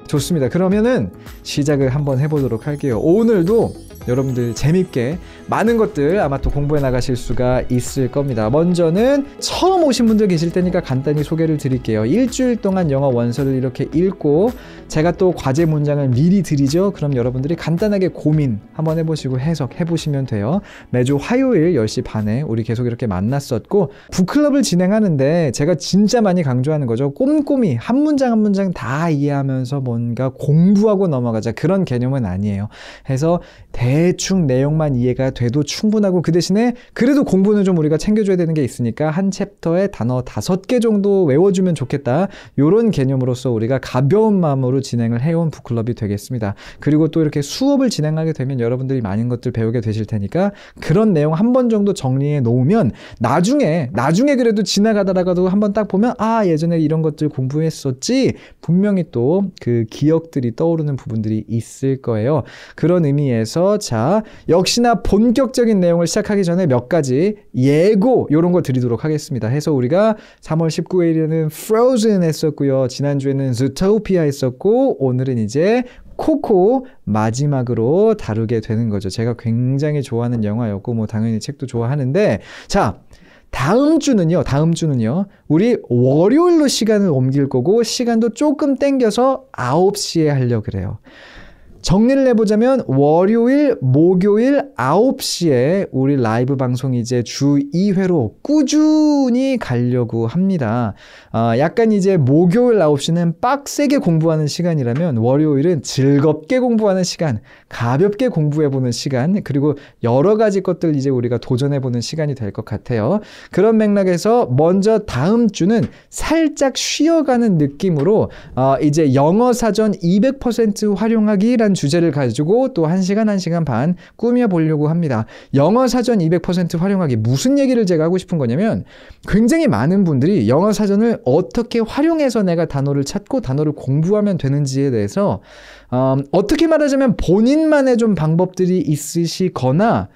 좋습니다. 그러면은 시작을 한번 해보도록 할게요. 오늘도 여러분들 재밌게 많은 것들 아마 또 공부해 나가실 수가 있을 겁니다. 먼저는 처음 오신 분들 계실 테니까 간단히 소개를 드릴게요. 일주일 동안 영어 원서를 이렇게 읽고 제가 또 과제 문장을 미리 드리죠. 그럼 여러분들이 간단하게 고민 한번 해보시고 해석해 보시면 돼요. 매주 화요일 10시 반에 우리 계속 이렇게 만났었고 북클럽을 진행하는데 제가 진짜 많이 강조하는 거죠. 꼼꼼히 한 문장 한 문장 다 이해하면서 뭔가 공부하고 넘어가자, 그런 개념은 아니에요. 해서 대충 내용만 이해가 돼도 충분하고 그 대신에 그래도 공부는 좀 우리가 챙겨줘야 되는 게 있으니까 한 챕터에 단어 5개 정도 외워주면 좋겠다, 요런 개념으로서 우리가 가벼운 마음으로 진행을 해온 북클럽이 되겠습니다. 그리고 또 이렇게 수업을 진행하게 되면 여러분들이 많은 것들 배우게 되실 테니까 그런 내용 한 번 정도 정리해 놓으면 나중에 그래도 지나가다가도 한번 딱 보면 아, 예전에 이런 것들 공부했었지, 분명히 또 그 기억들이 떠오르는 부분들이 있을 거예요. 그런 의미에서 자, 역시나 본격적인 내용을 시작하기 전에 몇 가지 예고 이런 거 드리도록 하겠습니다. 해서 우리가 3월 19일에는 Frozen 했었고요. 지난주에는 Zootopia 했었고 오늘은 이제 코코 마지막으로 다루게 되는 거죠. 제가 굉장히 좋아하는 영화였고 뭐 당연히 책도 좋아하는데, 자, 다음 주는요 우리 월요일로 시간을 옮길 거고 시간도 조금 땡겨서 9시에 하려고 그래요. 정리를 해보자면 월요일, 목요일 9시에 우리 라이브 방송이 이제 주 2회로 꾸준히 가려고 합니다. 약간 이제 목요일 9시는 빡세게 공부하는 시간이라면 월요일은 즐겁게 공부하는 시간, 가볍게 공부해보는 시간, 그리고 여러 가지 것들 이제 우리가 도전해보는 시간이 될 것 같아요. 그런 맥락에서 먼저 다음 주는 살짝 쉬어가는 느낌으로 이제 영어 사전 200% 활용하기란 주제를 가지고 또 1시간, 1시간 반 꾸며보려고 합니다. 영어 사전 200% 활용하기, 무슨 얘기를 제가 하고 싶은 거냐면 굉장히 많은 분들이 영어 사전을 어떻게 활용해서 내가 단어를 찾고 단어를 공부하면 되는지에 대해서 어떻게 말하자면 본인만의 좀 방법들이 있으시거나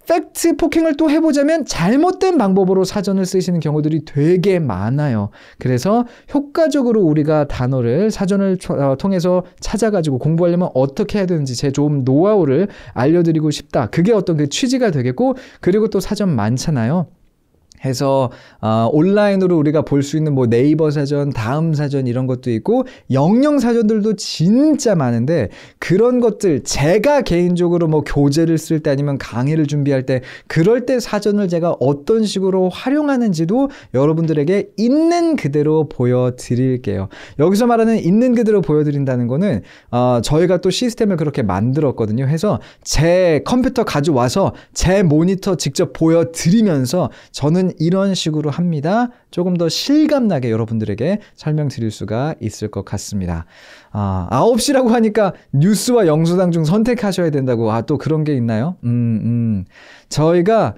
팩트 포킹을 또 해보자면 잘못된 방법으로 사전을 쓰시는 경우들이 되게 많아요. 그래서 효과적으로 우리가 단어를 사전을 통해서 찾아가지고 공부하려면 어떻게 해야 되는지 제 좀 노하우를 알려드리고 싶다. 그게 어떤 그 취지가 되겠고, 그리고 또 사전 많잖아요. 해서 온라인으로 우리가 볼 수 있는 뭐 네이버 사전, 다음 사전 이런 것도 있고 영영 사전들도 진짜 많은데 그런 것들 제가 개인적으로 뭐 교재를 쓸 때 아니면 강의를 준비할 때 그럴 때 사전을 제가 어떤 식으로 활용하는지도 여러분들에게 있는 그대로 보여드릴게요. 여기서 말하는 있는 그대로 보여드린다는 거는 저희가 또 시스템을 그렇게 만들었거든요. 해서 제 컴퓨터 가져와서 제 모니터 직접 보여드리면서 저는 이런 식으로 합니다. 조금 더 실감나게 여러분들에게 설명드릴 수가 있을 것 같습니다. 9시라고 하니까 뉴스와 영수당 중 선택하셔야 된다고. 또 그런 게 있나요? 저희가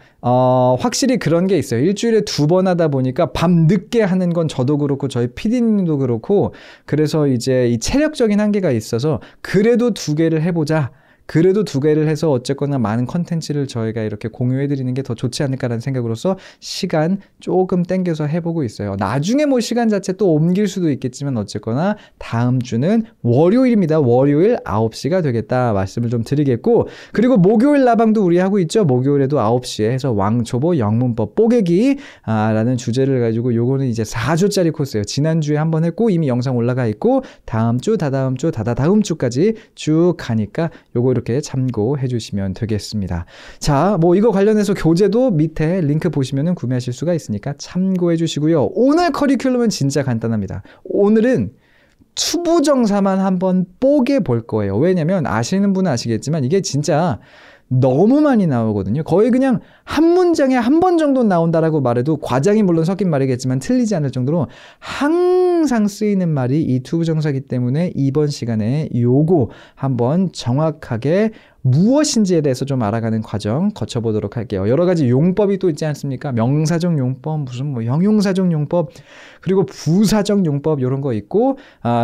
확실히 그런 게 있어요. 일주일에 2번 하다 보니까 밤 늦게 하는 건 저도 그렇고 저희 PD님도 그렇고, 그래서 이제 이 체력적인 한계가 있어서 그래도 2개를 해보자. 그래도 2개를 해서 어쨌거나 많은 컨텐츠를 저희가 이렇게 공유해드리는 게 더 좋지 않을까라는 생각으로서 시간 조금 땡겨서 해보고 있어요. 나중에 뭐 시간 자체 또 옮길 수도 있겠지만 어쨌거나 다음 주는 월요일입니다. 월요일 9시가 되겠다 말씀을 좀 드리겠고, 그리고 목요일 라방도 우리 하고 있죠. 목요일에도 9시에 해서 왕초보 영문법 뽀개기 라는 주제를 가지고 요거는 이제 4주짜리 코스예요. 지난주에 한번 했고 이미 영상 올라가 있고 다음 주, 다다음 주, 다다다음 주까지 쭉 가니까 요거 이렇게 참고해 주시면 되겠습니다. 자, 뭐 이거 관련해서 교재도 밑에 링크 보시면은 구매하실 수가 있으니까 참고해 주시고요. 오늘 커리큘럼은 진짜 간단합니다. 오늘은 투부정사만 한번 뽀개 볼 거예요. 왜냐면 아시는 분은 아시겠지만 이게 진짜 너무 많이 나오거든요. 거의 그냥 한 문장에 한 번 정도 나온다라고 말해도 과장이 물론 섞인 말이겠지만 틀리지 않을 정도로 항상 쓰이는 말이 이 투부정사이기 때문에 이번 시간에 요거 한번 정확하게 무엇인지에 대해서 좀 알아가는 과정 거쳐보도록 할게요. 여러 가지 용법이 또 있지 않습니까? 명사적 용법, 무슨 뭐 형용사적 용법, 그리고 부사적 용법 이런 거 있고,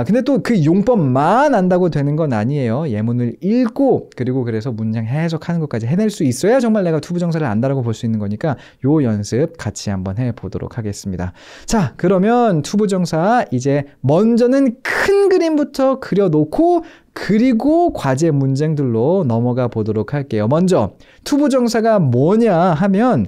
근데 또 그 용법만 안다고 되는 건 아니에요. 예문을 읽고 그리고 그래서 문장 해석하는 것까지 해낼 수 있어야 정말 내가 투부정사를 안다라고 볼 수 있는 거니까 요 연습 같이 한번 해보도록 하겠습니다. 자, 그러면 투부정사 이제 먼저는 큰 그림부터 그려놓고 그리고 과제 문장들로 넘어가 보도록 할게요. 먼저 투부정사가 뭐냐 하면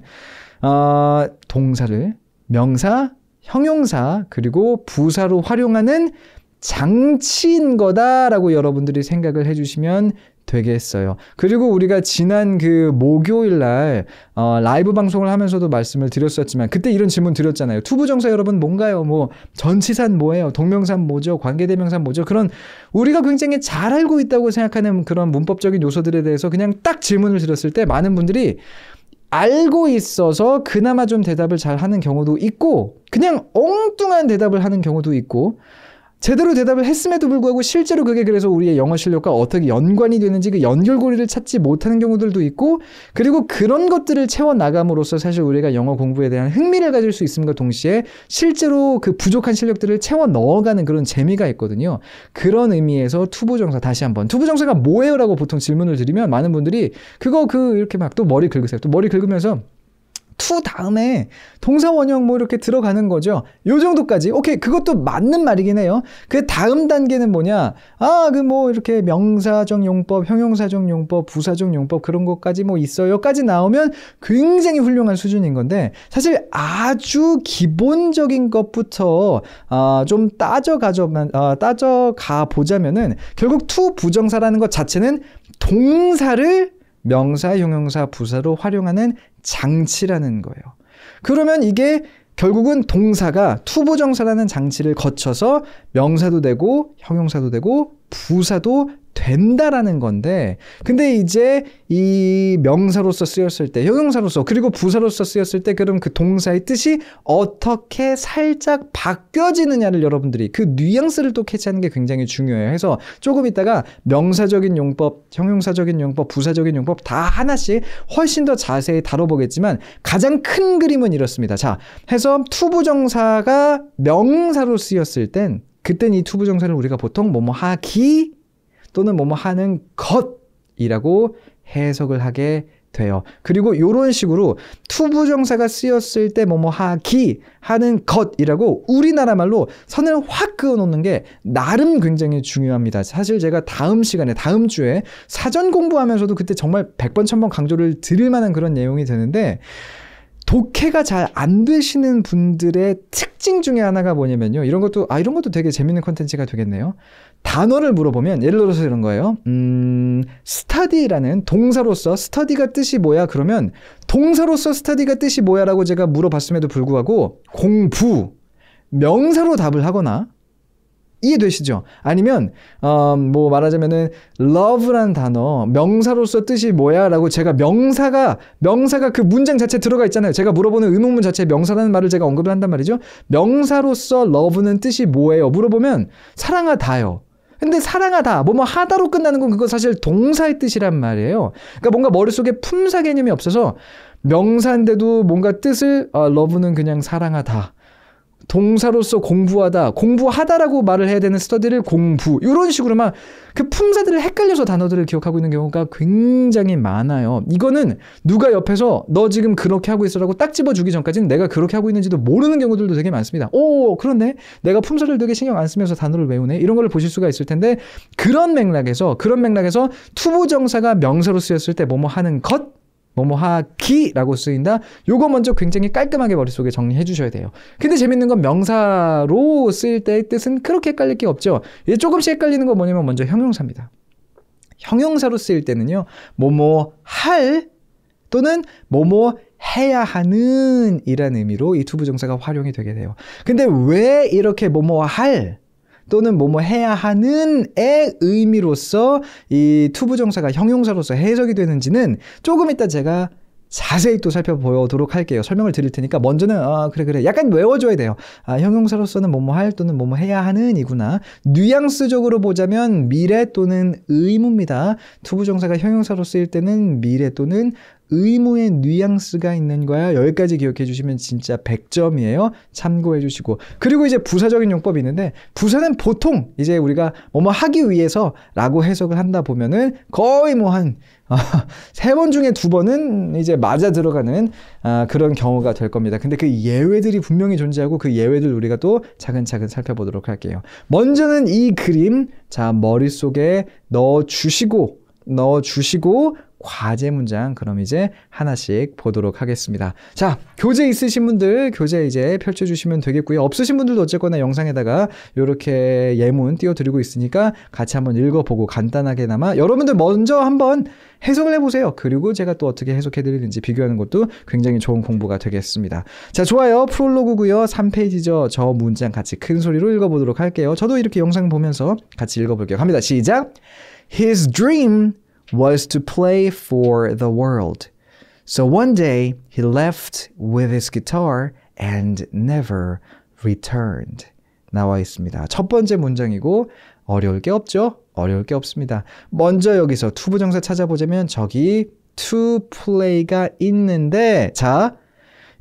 동사를 명사, 형용사, 그리고 부사로 활용하는 장치인 거다라고 여러분들이 생각을 해주시면 되겠어요. 그리고 우리가 지난 그 목요일 날 라이브 방송을 하면서도 말씀을 드렸었지만 그때 이런 질문 드렸잖아요. 투부정사 여러분 뭔가요? 뭐 전치사는 뭐예요? 동명사는 뭐죠? 관계대명사는 뭐죠? 그런 우리가 굉장히 잘 알고 있다고 생각하는 그런 문법적인 요소들에 대해서 그냥 딱 질문을 드렸을 때 많은 분들이 알고 있어서 그나마 좀 대답을 잘 하는 경우도 있고 그냥 엉뚱한 대답을 하는 경우도 있고 제대로 대답을 했음에도 불구하고 실제로 그게 그래서 우리의 영어 실력과 어떻게 연관이 되는지 그 연결고리를 찾지 못하는 경우들도 있고 그리고 그런 것들을 채워나감으로써 사실 우리가 영어 공부에 대한 흥미를 가질 수 있음과 동시에 실제로 그 부족한 실력들을 채워 넣어가는 그런 재미가 있거든요. 그런 의미에서 투부정사 다시 한번 투부정사가 뭐예요? 라고 보통 질문을 드리면 많은 분들이 그거 이렇게 막 또 머리 긁으세요. 또 머리 긁으면서 투 다음에 동사 원형 뭐 이렇게 들어가는 거죠. 요 정도까지. 오케이. 그것도 맞는 말이긴 해요. 그 다음 단계는 뭐냐? 그 뭐 이렇게 명사적 용법, 형용사적 용법, 부사적 용법 그런 것까지 뭐 있어요까지 나오면 굉장히 훌륭한 수준인 건데 사실 아주 기본적인 것부터 좀 따져가 보자면은 결국 투 부정사라는 것 자체는 동사를 명사, 형용사, 부사로 활용하는 장치라는 거예요. 그러면 이게 결국은 동사가 투부정사라는 장치를 거쳐서 명사도 되고 형용사도 되고 부사도 된다라는 건데 근데 이제 이 명사로서 쓰였을 때 형용사로서 그리고 부사로서 쓰였을 때 그럼 그 동사의 뜻이 어떻게 살짝 바뀌어지느냐를 여러분들이 그 뉘앙스를 또 캐치하는 게 굉장히 중요해요. 해서 조금 있다가 명사적인 용법, 형용사적인 용법, 부사적인 용법 다 하나씩 훨씬 더 자세히 다뤄보겠지만 가장 큰 그림은 이렇습니다. 자, 해서 투부정사가 명사로 쓰였을 땐 그땐 이 투부정사를 우리가 보통 뭐뭐 하기 또는 뭐뭐 하는 것이라고 해석을 하게 돼요. 그리고 이런 식으로 투부정사가 쓰였을 때 뭐뭐 하기 하는 것이라고 우리나라 말로 선을 확 그어놓는 게 나름 굉장히 중요합니다. 사실 제가 다음 시간에 다음 주에 사전 공부하면서도 그때 정말 100번 1000번 강조를 드릴 만한 그런 내용이 되는데 독해가 잘 안 되시는 분들의 특징 중에 하나가 뭐냐면요. 이런 것도 되게 재밌는 콘텐츠가 되겠네요. 단어를 물어보면 예를 들어서 이런 거예요. study라는 동사로서 study가 뜻이 뭐야? 그러면 동사로서 study가 뜻이 뭐야? 라고 제가 물어봤음에도 불구하고 공부, 명사로 답을 하거나 이해되시죠? 아니면 뭐 말하자면은 love라는 단어 명사로서 뜻이 뭐야? 라고 제가 명사가 그 문장 자체에 들어가 있잖아요. 제가 물어보는 의문문 자체에 명사라는 말을 제가 언급을 한단 말이죠. 명사로서 love는 뜻이 뭐예요? 물어보면 사랑하다요. 근데 사랑하다, 뭐뭐 하다로 끝나는 건 그거 사실 동사의 뜻이란 말이에요. 그러니까 뭔가 머릿속에 품사 개념이 없어서 명사인데도 뭔가 뜻을 love는 그냥 사랑하다. 동사로서 공부하다라고 말을 해야 되는 스터디를 공부 이런 식으로만 그 품사들을 헷갈려서 단어들을 기억하고 있는 경우가 굉장히 많아요. 이거는 누가 옆에서 너 지금 그렇게 하고 있어라고 딱 집어주기 전까지는 내가 그렇게 하고 있는지도 모르는 경우들도 되게 많습니다. 오, 그렇네. 내가 품사를 되게 신경 안 쓰면서 단어를 외우네. 이런 걸 보실 수가 있을 텐데 그런 맥락에서 투부정사가 명사로 쓰였을 때 뭐뭐 하는 것 뭐뭐 하기라고 쓰인다. 요거 먼저 굉장히 깔끔하게 머릿속에 정리해 주셔야 돼요. 근데 재밌는 건 명사로 쓰일 때의 뜻은 그렇게 헷갈릴 게 없죠. 이제 조금씩 헷갈리는 건 뭐냐면 먼저 형용사입니다. 형용사로 쓰일 때는요. 뭐뭐 할 또는 뭐뭐 해야 하는 이라는 의미로 이 투부정사가 활용이 되게 돼요. 근데 왜 이렇게 뭐뭐 할 또는 뭐뭐 해야 하는의 의미로서 이 투부정사가 형용사로서 해석이 되는지는 조금 이따 제가 자세히 또 살펴보도록 할게요. 설명을 드릴 테니까 먼저는 그래 약간 외워줘야 돼요. 형용사로서는 뭐뭐 할 또는 뭐뭐 해야 하는 이구나. 뉘앙스적으로 보자면 미래 또는 의무입니다. 투부정사가 형용사로 쓰일 때는 미래 또는 의무의 뉘앙스가 있는 거야. 여기까지 기억해 주시면 진짜 100점이에요. 참고해 주시고. 그리고 이제 부사적인 용법이 있는데 부사는 보통 이제 우리가 뭐뭐 하기 위해서 라고 해석을 한다 보면은 거의 뭐 한 3번 중에 2번은 이제 맞아 들어가는 그런 경우가 될 겁니다. 근데 그 예외들이 분명히 존재하고 그 예외들 우리가 또 차근차근 살펴보도록 할게요. 먼저는 이 그림 자 머릿속에 넣어주시고 과제 문장 그럼 이제 하나씩 보도록 하겠습니다. 자, 교재 있으신 분들 교재 이제 펼쳐주시면 되겠고요. 없으신 분들도 어쨌거나 영상에다가 이렇게 예문 띄워드리고 있으니까 같이 한번 읽어보고 간단하게나마 여러분들 먼저 한번 해석을 해보세요. 그리고 제가 또 어떻게 해석해드리는지 비교하는 것도 굉장히 좋은 공부가 되겠습니다. 자, 좋아요. 프롤로그고요. 3페이지죠. 저 문장 같이 큰 소리로 읽어보도록 할게요. 저도 이렇게 영상 보면서 같이 읽어볼게요. 갑니다. 시작! His dream was to play for the world. So one day he left with his guitar and never returned. 나와 있습니다. 첫 번째 문장이고 어려울 게 없죠? 어려울 게 없습니다. 먼저 여기서 투부정사 찾아보자면 저기 to play가 있는데 자,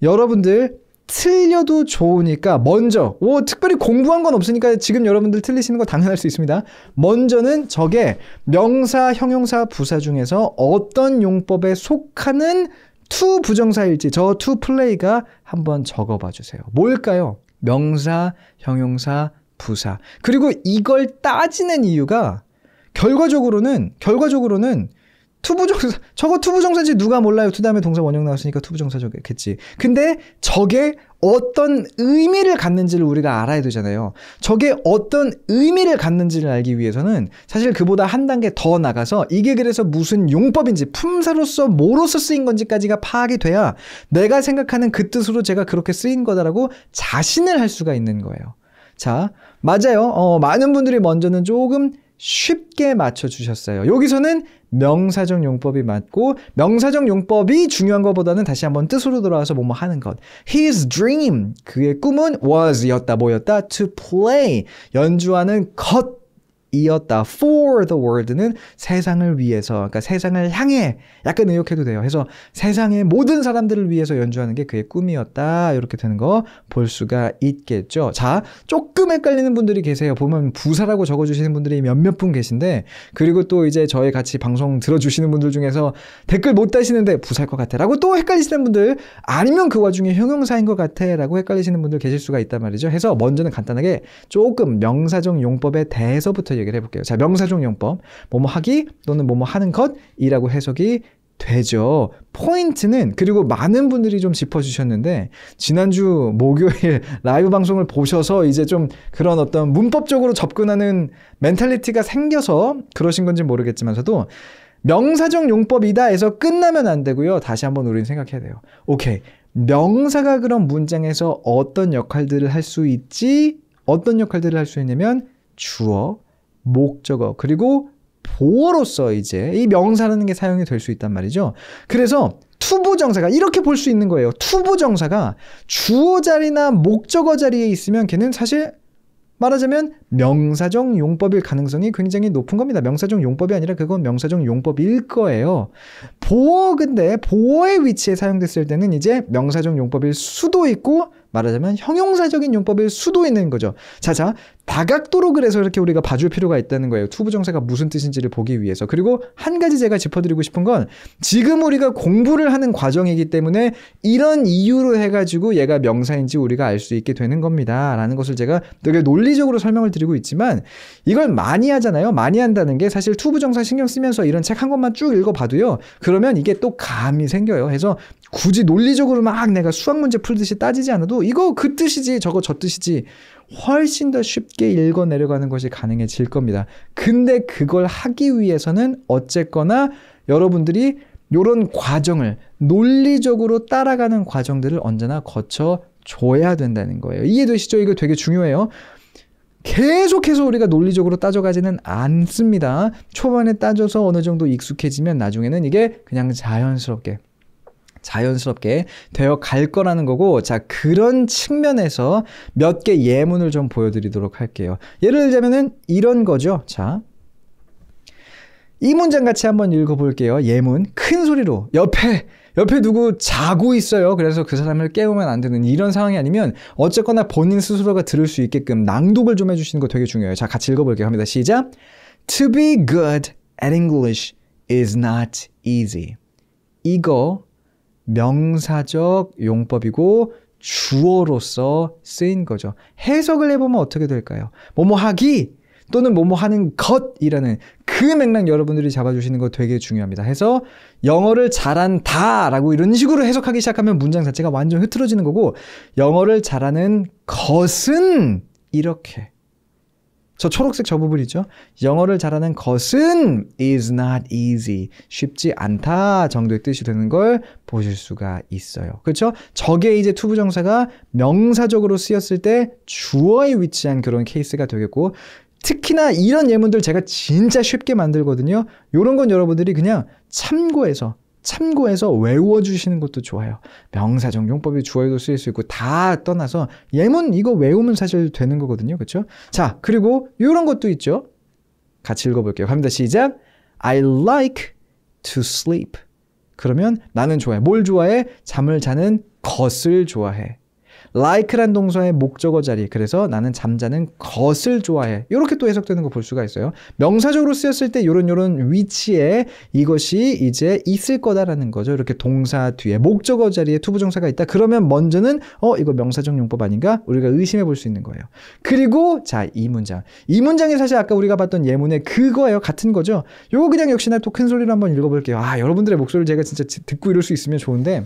여러분들 틀려도 좋으니까 먼저 특별히 공부한 건 없으니까 지금 여러분들 틀리시는 거 당연할 수 있습니다. 먼저는 저게 명사, 형용사, 부사 중에서 어떤 용법에 속하는 to 부정사일지 저 to play가 한번 적어봐 주세요. 뭘까요? 명사, 형용사, 부사. 그리고 이걸 따지는 이유가 결과적으로는 투부정사, 저거 투부정사인지 누가 몰라요. 투 다음에 동사 원형 나왔으니까 투부정사겠지. 근데 저게 어떤 의미를 갖는지를 우리가 알아야 되잖아요. 저게 어떤 의미를 갖는지를 알기 위해서는 사실 그보다 한 단계 더 나가서 이게 그래서 무슨 용법인지 품사로서 뭐로서 쓰인 건지까지가 파악이 돼야 내가 생각하는 그 뜻으로 제가 그렇게 쓰인 거다라고 자신을 할 수가 있는 거예요. 자, 맞아요. 많은 분들이 먼저는 조금 쉽게 맞춰주셨어요. 여기서는 명사적 용법이 맞고 명사적 용법이 중요한 것보다는 다시 한번 뜻으로 돌아와서 뭐뭐 하는 것. His dream, 그의 꿈은 was이었다. 뭐였다? To play, 연주하는 것. 이었다. For the world는 세상을 위해서, 그러니까 세상을 향해 약간 의역해도 돼요. 그래서 세상의 모든 사람들을 위해서 연주하는 게 그의 꿈이었다. 이렇게 되는 거 볼 수가 있겠죠. 자, 조금 헷갈리는 분들이 계세요. 보면 부사라고 적어주시는 분들이 몇몇 분 계신데 그리고 또 이제 저희 같이 방송 들어주시는 분들 중에서 댓글 못 다시는데 부사일 것 같아 라고 또 헷갈리시는 분들 아니면 그 와중에 형용사인 것 같아 라고 헷갈리시는 분들 계실 수가 있단 말이죠. 해서 먼저는 간단하게 조금 명사적 용법에 대해서부터 얘기를 해볼게요. 자, 명사적 용법, 뭐뭐 하기 또는 뭐뭐 하는 것이라고 해석이 되죠. 포인트는 그리고 많은 분들이 좀 짚어주셨는데 지난주 목요일 라이브 방송을 보셔서 이제 좀 그런 어떤 문법적으로 접근하는 멘탈리티가 생겨서 그러신 건지 모르겠지만서도 명사적 용법이다 해서 끝나면 안 되고요. 다시 한번 우리는 생각해야 돼요. 오케이, 명사가 그런 문장에서 어떤 역할들을 할 수 있지? 어떤 역할들을 할 수 있냐면 주어, 목적어, 그리고 보어로서 이제 이 명사라는 게 사용이 될 수 있단 말이죠. 그래서 투부정사가 이렇게 볼 수 있는 거예요. 투부정사가 주어 자리나 목적어 자리에 있으면 걔는 사실 말하자면 명사적 용법일 가능성이 굉장히 높은 겁니다. 명사적 용법이 아니라 그건 명사적 용법일 거예요. 보어, 근데 보어의 위치에 사용됐을 때는 이제 명사적 용법일 수도 있고 말하자면 형용사적인 용법일 수도 있는 거죠. 자, 다각도로 그래서 이렇게 우리가 봐줄 필요가 있다는 거예요. 투부정사가 무슨 뜻인지를 보기 위해서. 그리고 한 가지 제가 짚어드리고 싶은 건 지금 우리가 공부를 하는 과정이기 때문에 이런 이유로 해가지고 얘가 명사인지 우리가 알 수 있게 되는 겁니다. 라는 것을 제가 되게 논리적으로 설명을 드리고 있지만 이걸 많이 하잖아요. 많이 한다는 게 사실 투부정사 신경 쓰면서 이런 책 한 권만 쭉 읽어봐도요. 그러면 이게 또 감이 생겨요. 그래서 굳이 논리적으로 막 내가 수학 문제 풀듯이 따지지 않아도 이거 그 뜻이지 저거 저 뜻이지 훨씬 더 쉽게 읽어 내려가는 것이 가능해질 겁니다. 근데 그걸 하기 위해서는 어쨌거나 여러분들이 이런 과정을 논리적으로 따라가는 과정들을 언제나 거쳐줘야 된다는 거예요. 이해되시죠? 이거 되게 중요해요. 계속해서 우리가 논리적으로 따져가지는 않습니다. 초반에 따져서 어느 정도 익숙해지면 나중에는 이게 그냥 자연스럽게 자연스럽게 되어 갈 거라는 거고, 자, 그런 측면에서 몇 개 예문을 좀 보여드리도록 할게요. 예를 들자면은 이런 거죠. 자, 이 문장 같이 한번 읽어볼게요. 예문 큰 소리로 옆에 누구 자고 있어요. 그래서 그 사람을 깨우면 안 되는 이런 상황이 아니면 어쨌거나 본인 스스로가 들을 수 있게끔 낭독을 좀 해주시는 거 되게 중요해요. 자, 같이 읽어볼게요. 합니다. 시작. To be good at English is not easy. 이거 명사적 용법이고 주어로서 쓰인 거죠. 해석을 해보면 어떻게 될까요? 뭐뭐 하기 또는 뭐뭐 하는 것이라는 그 맥락 여러분들이 잡아주시는 거 되게 중요합니다. 해서 영어를 잘한다 라고 이런 식으로 해석하기 시작하면 문장 자체가 완전 흐트러지는 거고, 영어를 잘하는 것은 이렇게, 저 초록색 저 부분 있죠? 영어를 잘하는 것은 is not easy. 쉽지 않다 정도의 뜻이 되는 걸 보실 수가 있어요. 그렇죠? 저게 이제 투부정사가 명사적으로 쓰였을 때 주어에 위치한 그런 케이스가 되겠고, 특히나 이런 예문들 제가 진짜 쉽게 만들거든요. 이런 건 여러분들이 그냥 참고해서 외워주시는 것도 좋아요. 명사적 용법이 주어에도 쓰일 수 있고 다 떠나서 예문 이거 외우면 사실 되는 거거든요. 그렇죠? 자, 그리고 이런 것도 있죠. 같이 읽어볼게요. 갑니다. 시작. I like to sleep. 그러면 나는 좋아해. 뭘 좋아해? 잠을 자는 것을 좋아해. like란 동사의 목적어 자리. 그래서 나는 잠자는 것을 좋아해. 이렇게 또 해석되는 거 볼 수가 있어요. 명사적으로 쓰였을 때 요런 위치에 이것이 이제 있을 거다라는 거죠. 이렇게 동사 뒤에 목적어 자리에 투부정사가 있다. 그러면 먼저는 이거 명사적 용법 아닌가? 우리가 의심해 볼 수 있는 거예요. 그리고 자, 이 문장이 사실 아까 우리가 봤던 예문의 그거예요. 같은 거죠. 요거 그냥 역시나 또 큰 소리로 한번 읽어볼게요. 아, 여러분들의 목소리를 제가 진짜 듣고 이럴 수 있으면 좋은데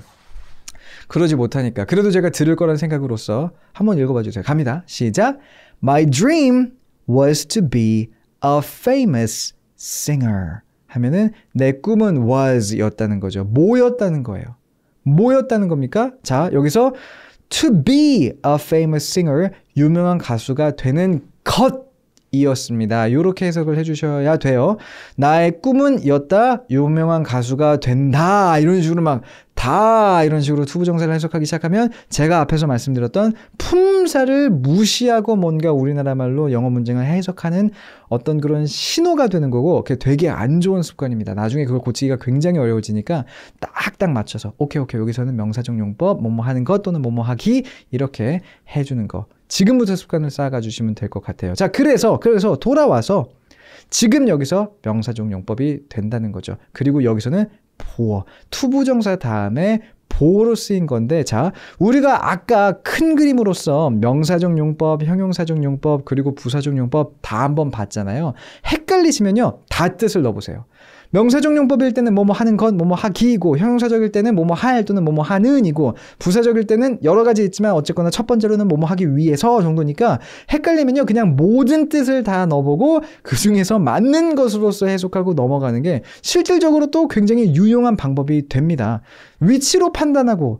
그러지 못하니까 그래도 제가 들을 거란 생각으로서 한번 읽어봐 주세요. 갑니다. 시작. My dream was to be a famous singer. 하면은 내 꿈은 was 였다는 거죠. 뭐였다는 거예요. 뭐였다는 겁니까? 자, 여기서 to be a famous singer, 유명한 가수가 되는 것 이었습니다. 이렇게 해석을 해주셔야 돼요. 나의 꿈은 였다. 유명한 가수가 된다. 이런 식으로 이런 식으로 투부정사를 해석하기 시작하면 제가 앞에서 말씀드렸던 품사를 무시하고 뭔가 우리나라 말로 영어 문장을 해석하는 어떤 그런 신호가 되는 거고, 그게 되게 안 좋은 습관입니다. 나중에 그걸 고치기가 굉장히 어려워지니까 딱딱 맞춰서 오케이 여기서는 명사적 용법 뭐뭐 하는 것 또는 뭐뭐 하기 이렇게 해주는 거. 지금부터 습관을 쌓아가 주시면 될 것 같아요. 자, 그래서 돌아와서 지금 여기서 명사적 용법이 된다는 거죠. 그리고 여기서는 보어, 투부정사 다음에 보어로 쓰인 건데, 자, 우리가 아까 큰 그림으로서 명사적 용법, 형용사적 용법, 그리고 부사적 용법 다 한번 봤잖아요. 헷갈리시면요, 다 뜻을 넣어보세요. 명사적 용법일 때는 뭐뭐 하는 것, 뭐뭐 하기이고, 형용사적일 때는 뭐뭐 할 또는 뭐뭐 하는이고, 부사적일 때는 여러 가지 있지만 어쨌거나 첫 번째로는 뭐뭐 하기 위해서 정도니까 헷갈리면요, 그냥 모든 뜻을 다 넣어보고 그 중에서 맞는 것으로서 해석하고 넘어가는 게 실질적으로 또 굉장히 유용한 방법이 됩니다. 위치로 판단하고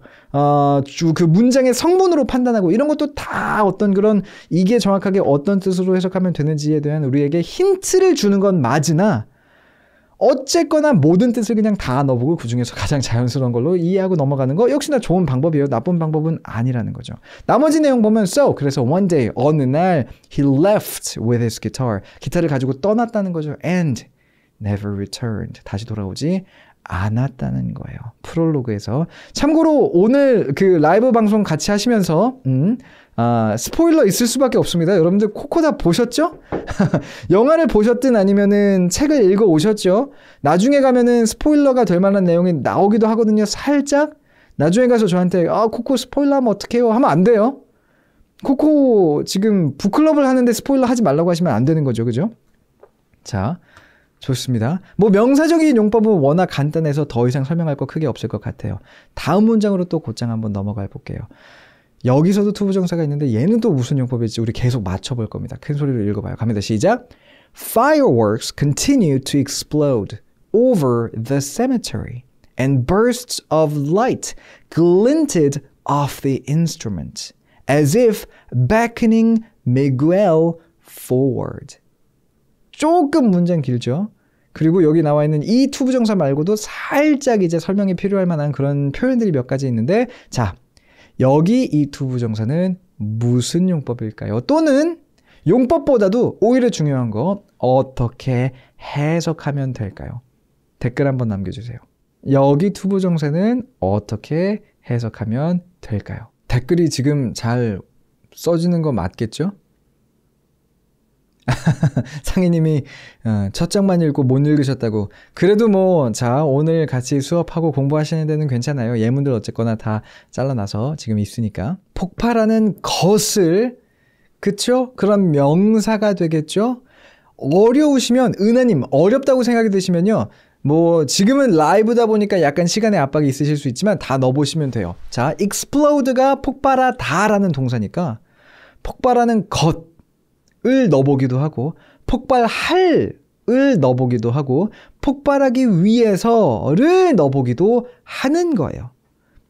그 문장의 성분으로 판단하고 이런 것도 다 어떤 그런 이게 정확하게 어떤 뜻으로 해석하면 되는지에 대한 우리에게 힌트를 주는 건 맞으나, 어쨌거나 모든 뜻을 그냥 다 넣어보고 그 중에서 가장 자연스러운 걸로 이해하고 넘어가는 거 역시나 좋은 방법이에요. 나쁜 방법은 아니라는 거죠. 나머지 내용 보면 그래서 one day, 어느 날 he left with his guitar. 기타를 가지고 떠났다는 거죠. And never returned. 다시 돌아오지 않았다는 거예요. 프롤로그에서. 참고로 오늘 그 라이브 방송 같이 하시면서 스포일러 있을 수밖에 없습니다. 여러분들 코코 다 보셨죠? 영화를 보셨든 아니면은 책을 읽어 오셨죠? 나중에 가면은 스포일러가 될 만한 내용이 나오기도 하거든요. 살짝. 나중에 가서 저한테 코코 스포일러 하면 어떡해요? 하면 안 돼요. 코코 지금 북클럽을 하는데 스포일러 하지 말라고 하시면 안 되는 거죠. 그죠? 자, 좋습니다. 뭐 명사적인 용법은 워낙 간단해서 더 이상 설명할 거 크게 없을 것 같아요. 다음 문장으로 또 곧장 한번 넘어가 볼게요. 여기서도 투부정사가 있는데 얘는 또 무슨 용법일지 우리 계속 맞춰볼 겁니다. 큰 소리로 읽어봐요. 갑니다. 시작. Fireworks continue to explode over the cemetery and bursts of light glinted off the instrument as if beckoning Miguel forward. 조금 문장 길죠? 그리고 여기 나와 있는 이 투부정사 말고도 살짝 이제 설명이 필요할 만한 그런 표현들이 몇 가지 있는데, 자, 여기 이 투부정사는 무슨 용법일까요? 또는 용법보다도 오히려 중요한 거 어떻게 해석하면 될까요? 댓글 한번 남겨주세요. 여기 투부정사는 어떻게 해석하면 될까요? 댓글이 지금 잘 써지는 거 맞겠죠? 상희님이 첫 장만 읽고 못 읽으셨다고. 그래도 뭐 자, 오늘 같이 수업하고 공부하시는 데는 괜찮아요. 예문들 어쨌거나 다 잘라놔서 지금 있으니까. 폭발하는 것을, 그쵸? 그런 명사가 되겠죠? 어려우시면, 은하님 어렵다고 생각이 드시면요, 뭐 지금은 라이브다 보니까 약간 시간의 압박이 있으실 수 있지만 다 넣어보시면 돼요. 자, explode가 폭발하다 라는 동사니까 폭발하는 것을 넣어보기도 하고, 폭발할을 넣어보기도 하고, 폭발하기 위해서를 넣어보기도 하는 거예요.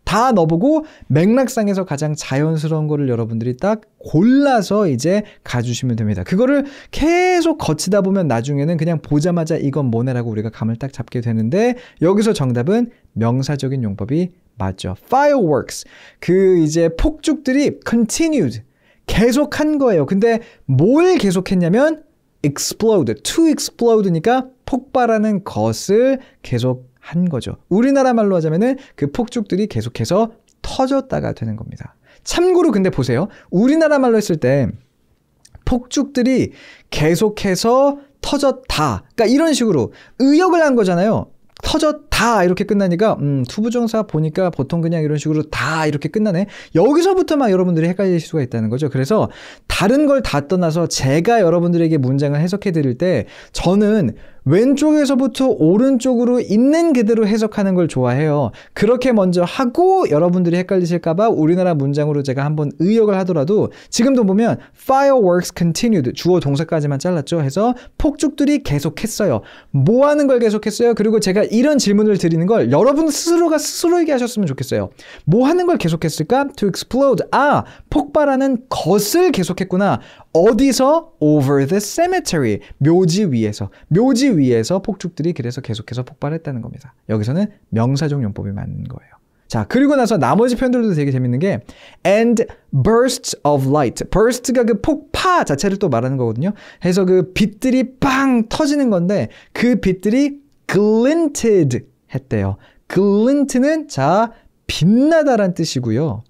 다 넣어보고 맥락상에서 가장 자연스러운 거를 여러분들이 딱 골라서 이제 가주시면 됩니다. 그거를 계속 거치다 보면 나중에는 그냥 보자마자 이건 뭐네라고 우리가 감을 딱 잡게 되는데, 여기서 정답은 명사적인 용법이 맞죠. Fireworks. 그 이제 폭죽들이 continued. 계속한 거예요. 근데 뭘 계속했냐면 explode. to explode니까 폭발하는 것을 계속 한 거죠. 우리나라 말로 하자면은 그 폭죽들이 계속해서 터졌다가 되는 겁니다. 참고로 근데 보세요. 우리나라 말로 했을 때 폭죽들이 계속해서 터졌다. 그러니까 이런 식으로 의역을 한 거잖아요. 터졌다 이렇게 끝나니까 투부정사 보니까 보통 그냥 이런 식으로 다 이렇게 끝나네. 여기서부터 막 여러분들이 헷갈릴 수가 있다는 거죠. 그래서 다른 걸 다 떠나서 제가 여러분들에게 문장을 해석해 드릴 때 저는 왼쪽에서부터 오른쪽으로 있는 그대로 해석하는 걸 좋아해요. 그렇게 먼저 하고 여러분들이 헷갈리실까봐 우리나라 문장으로 제가 한번 의역을 하더라도, 지금도 보면 fireworks continued, 주어 동사까지만 잘랐죠. 해서 폭죽들이 계속했어요. 뭐 하는 걸 계속했어요? 그리고 제가 이런 질문을 드리는 걸 여러분 스스로가 스스로에게 하셨으면 좋겠어요. 뭐 하는 걸 계속했을까? To explode. 아, 폭발하는 것을 계속했구나. 어디서? Over the cemetery. 묘지 위에서. 묘지 위에서 폭죽들이 그래서 계속해서 폭발했다는 겁니다. 여기서는 명사적 용법이 맞는 거예요. 자, 그리고 나서 나머지 표현들도 되게 재밌는 게 and bursts of light. burst가 그 폭파 자체를 또 말하는 거거든요. 해서 그 빛들이 빵 터지는 건데 그 빛들이 glinted 했대요. glint는 자, 빛나다란 뜻이고요.